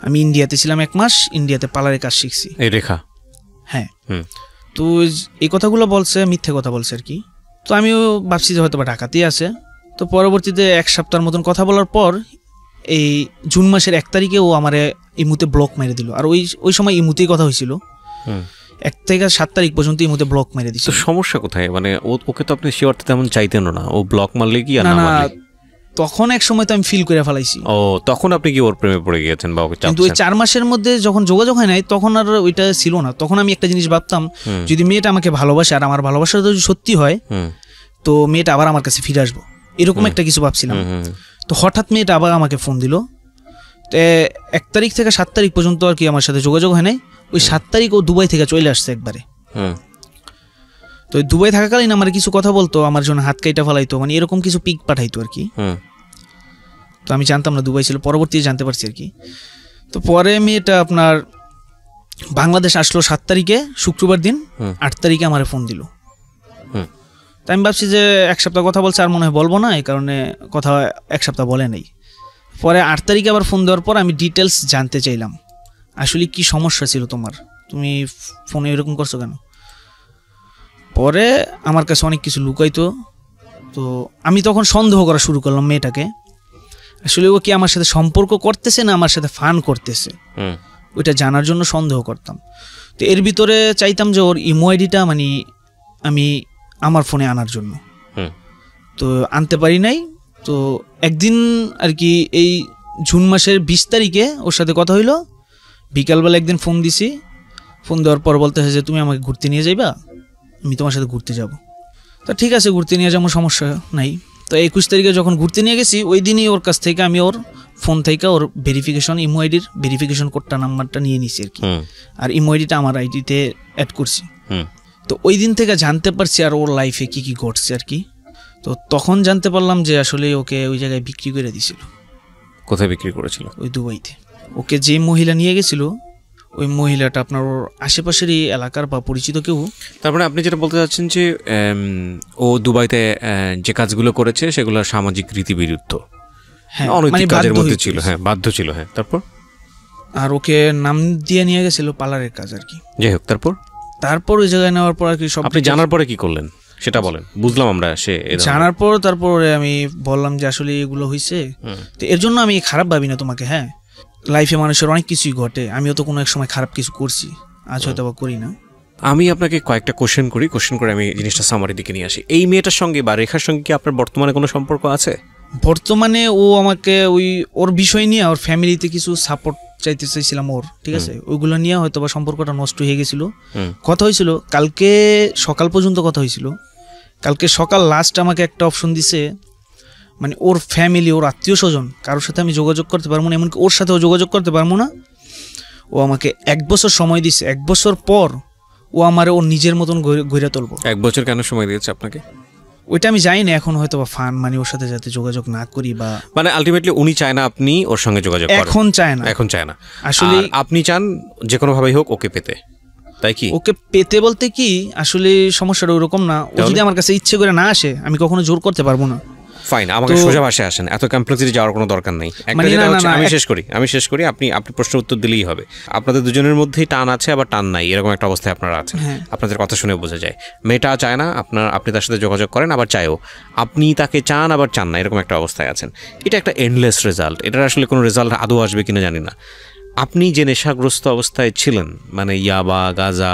আমি ইন্ডিয়াতে ছিলাম 1 মাস, ইন্ডিয়াতে পার্লারের কাজ শিখছি। এই রেখা, হ্যাঁ। তো এই কথাগুলো বলছে, মিথ্যে কথা বলছে আর কি। তো আমিও ভাবছি যে হয়তো বা ঢাকাতেই আছে। তো পরবর্তীতে 1 সপ্তাহের মতন কথা বলার পর এই জুন মাসের 1 তারিখে ও আমারে ইমুতে ব্লক মেরে দিল। আর ওই সময় ইমুতেই কথা হয়েছিল, 1 থেকে 7 তারিখ পর্যন্ত ইমুতে ব্লক মেরে দিছিল। তো সমস্যা কোথায়? মানে ওকে তো আপনি শিওর তেমন চাইতেন না, ও ব্লক মারলে কি আর না না না, মারলে? তখন এক সময় তো আমি ফিল করে ফেলাইছি। ও, তখন আপনি কি ওর প্রেমে পড়ে গিয়েছেন বা ওকে কিন্তু ওই চাচ্ছেন? 4 মাসের মধ্যে যখন যোগাযোগ হয় নাই তখন আর ওইটা ছিল না। তখন আমি একটা জিনিস ভাবতাম, যদি মেয়েটা আমাকে ভালোবাসে আর আমার ভালোবাসা যদি সত্যি হয়, তো মেয়েটা আবার আমার কাছে ফিরে আসবো, এরকম একটা কিছু ভাবছিলাম। তো হঠাৎ মেয়েটা আবার আমাকে ফোন দিল। 1 তারিখ থেকে 7 তারিখ পর্যন্ত আর কি আমার সাথে যোগাযোগ হয় নাই। ওই 7 তারিখ ও দুবাই থেকে চলে আসছে একবারে। তো ওই দুবাই থাকাকালীন আমার কিছু কথা বলতো, আমার জন্য হাত কাইটা ফেলাইতো, মানে এরকম কিছু পিক পাঠাইতো আর কি। তো আমি জানতাম না দুবাই ছিল, পরবর্তীতে জানতে পারছি আর কি। তো পরে মেয়েটা আপনার বাংলাদেশ আসলো 7 তারিখে, শুক্রবার দিন। 8 তারিখে আমার ফোন দিল। তাই আমি ভাবছি যে 1 সপ্তাহ কথা বলছে, আর মনে হয় বলবো না, এই কারণে কথা 1 সপ্তাহ বলে নেই। পরে 8 তারিখে আবার ফোন দেওয়ার পর আমি ডিটেলস জানতে চাইলাম, আসলে কি সমস্যা ছিল তোমার, তুমি ফোনে এরকম করছো কেন। পরে আমার কাছে অনেক কিছু লুকাইতো। তো আমি তখন সন্দেহ করা শুরু করলাম মেয়েটাকে, আসলে ও কি আমার সাথে সম্পর্ক করতেছে না আমার সাথে ফান করতেছে, ওইটা জানার জন্য সন্দেহ করতাম। তো এর ভিতরে চাইতাম যে ওর ইমো আইডিটা মানে আমি আমার ফোনে আনার জন্য। তো আনতে পারি নাই। তো একদিন আর কি এই জুন মাসের 20 তারিখে ওর সাথে কথা হইলো। বিকালবেলা একদিন ফোন দিছি, ফোন দেওয়ার পর বলতেছে যে তুমি আমাকে ঘুরতে নিয়ে যাইবা, আমি তোমার সাথে ঘুরতে যাব। তো ঠিক আছে, ঘুরতে নিয়ে যাবো, সমস্যা নাই। তো 21 তারিখে যখন ঘুরতে নিয়ে গেছি, ওই দিনই ওর কাছ থেকে আমি ওর ফোন থেকে ওর ভেরিফিকেশন, ইমো আইডির ভেরিফিকেশন কোডটা, নাম্বারটা নিয়ে নিছি আর কি। আর ইমো আইডিটা আমার আইডিতে অ্যাড করছি। তো ওই দিন থেকে জানতে পারছি আর ওর লাইফে কি কি ঘটছে আর কি। তো তখন জানতে পারলাম যে আসলে ওকে ওই জায়গায় বিক্রি করে দিছিল। কোথায় বিক্রি করেছিল? ওই দুবাইতে। ওকে যে মহিলা নিয়ে গেছিল, ওই মহিলাটা আপনার ওর আশেপাশেরই এলাকার বা পরিচিত কেউ। তারপরে আপনি যেটা বলতে চাচ্ছেন যে ও দুবাইতে যে কাজগুলো করেছে সেগুলো সামাজিক রীতিবিরুদ্ধ, হ্যাঁ, অনৈতিক কাজের মধ্যে ছিল। হ্যাঁ, বাধ্য ছিল। হ্যাঁ, তারপর? আর ওকে নাম দিয়ে নিয়ে গেছিল পার্লারের কাজ আর কি। যাই হোক, তারপর ওই জায়গায় নেওয়ার পর আর কি সব আপনি জানার পরে কি করলেন সেটা বলেন, বুঝলাম আমরা। জানার পর তারপরে আমি বললাম যে আসলে এগুলো হয়েছে। তো এর জন্য আমি খারাপ ভাবি না তোমাকে। হ্যাঁ, লাইফে মানুষের অনেক কিছুই ঘটে, আমিও তো কোনো এক সময় খারাপ কিছু করছি, আজ হয়তো বা করি না। আমি আপনাকে কয়েকটা কোশ্চেন করে আমি জিনিসটা সামারি দিকে নিয়ে আসি। এই মেয়েটার সঙ্গে বা রেখার সঙ্গে কি আপনার বর্তমানে কোনো সম্পর্ক আছে? বর্তমানে ও আমাকে ওর বিষয় নিয়ে, ওর ফ্যামিলিতে কিছু সাপোর্ট চাইতে চাইছিলাম ওর, ঠিক আছে, ওইগুলো নিয়ে হয়তো বা সম্পর্কটা নষ্ট হয়ে গেছিল। কথা হয়েছিল কালকে সকাল পর্যন্ত কথা হয়েছিল। কালকে সকাল লাস্ট আমাকে একটা অপশন দিছে, মানে ওর ফ্যামিলি, ওর আত্মীয় স্বজন কারোর সাথে আমি যোগাযোগ করতে পারবো না, এমনকি ওর সাথেও যোগাযোগ করতে পারবো না। ও আমাকে 1 বছর সময় দিছে। 1 বছর পর ও আমারে ওর নিজের মতন গড়ে তুলবো। 1 বছর কেন সময় দিয়েছে আপনাকে? ওইটা আমি জানি না, এখন হয়তো বা ফান, মানে ওর সাথে যাতে যোগাযোগ না করি, বা মানে আলটিমেটলি উনি চায় না আপনি ওর সঙ্গে যোগাযোগ করেন। এখন চায় না আসলে আপনি চান যে কোনো ভাবেই হোক ওকে পেতে, তাই কি? ওকে পেতে বলতে কি, আসলে সমস্যাটা ওরকম না। ও যদি আমার কাছে ইচ্ছে করে না আসে, আমি কখনো জোর করতে পারবো না। ফাইন, আমাকে সোজা ভাষায় আসেন, এত কমপ্লেক্সিটি যাওয়ার কোনো দরকার নেই। আমি শেষ করি, আপনি প্রশ্ন উত্তর দিলেই হবে। আপনাদের দুজনের মধ্যেই টান আছে আবার টান নাই, এরকম একটা অবস্থায় আপনারা আছেন। আপনাদের কথা শুনে বোঝা যায় মেয়েটা চায় না আপনি তার সাথে যোগাযোগ করেন, আবার চায়ও। আপনি তাকে চান আবার চান না, এরকম একটা অবস্থায় আছেন। এটা একটা এন্ডলেস রেজাল্ট। এটার আসলে কোনো রেজাল্ট আদৌ আসবে কিনা জানি না। আপনি যে নেশাগ্রস্ত অবস্থায় ছিলেন, মানে ইয়াবা, গাঁজা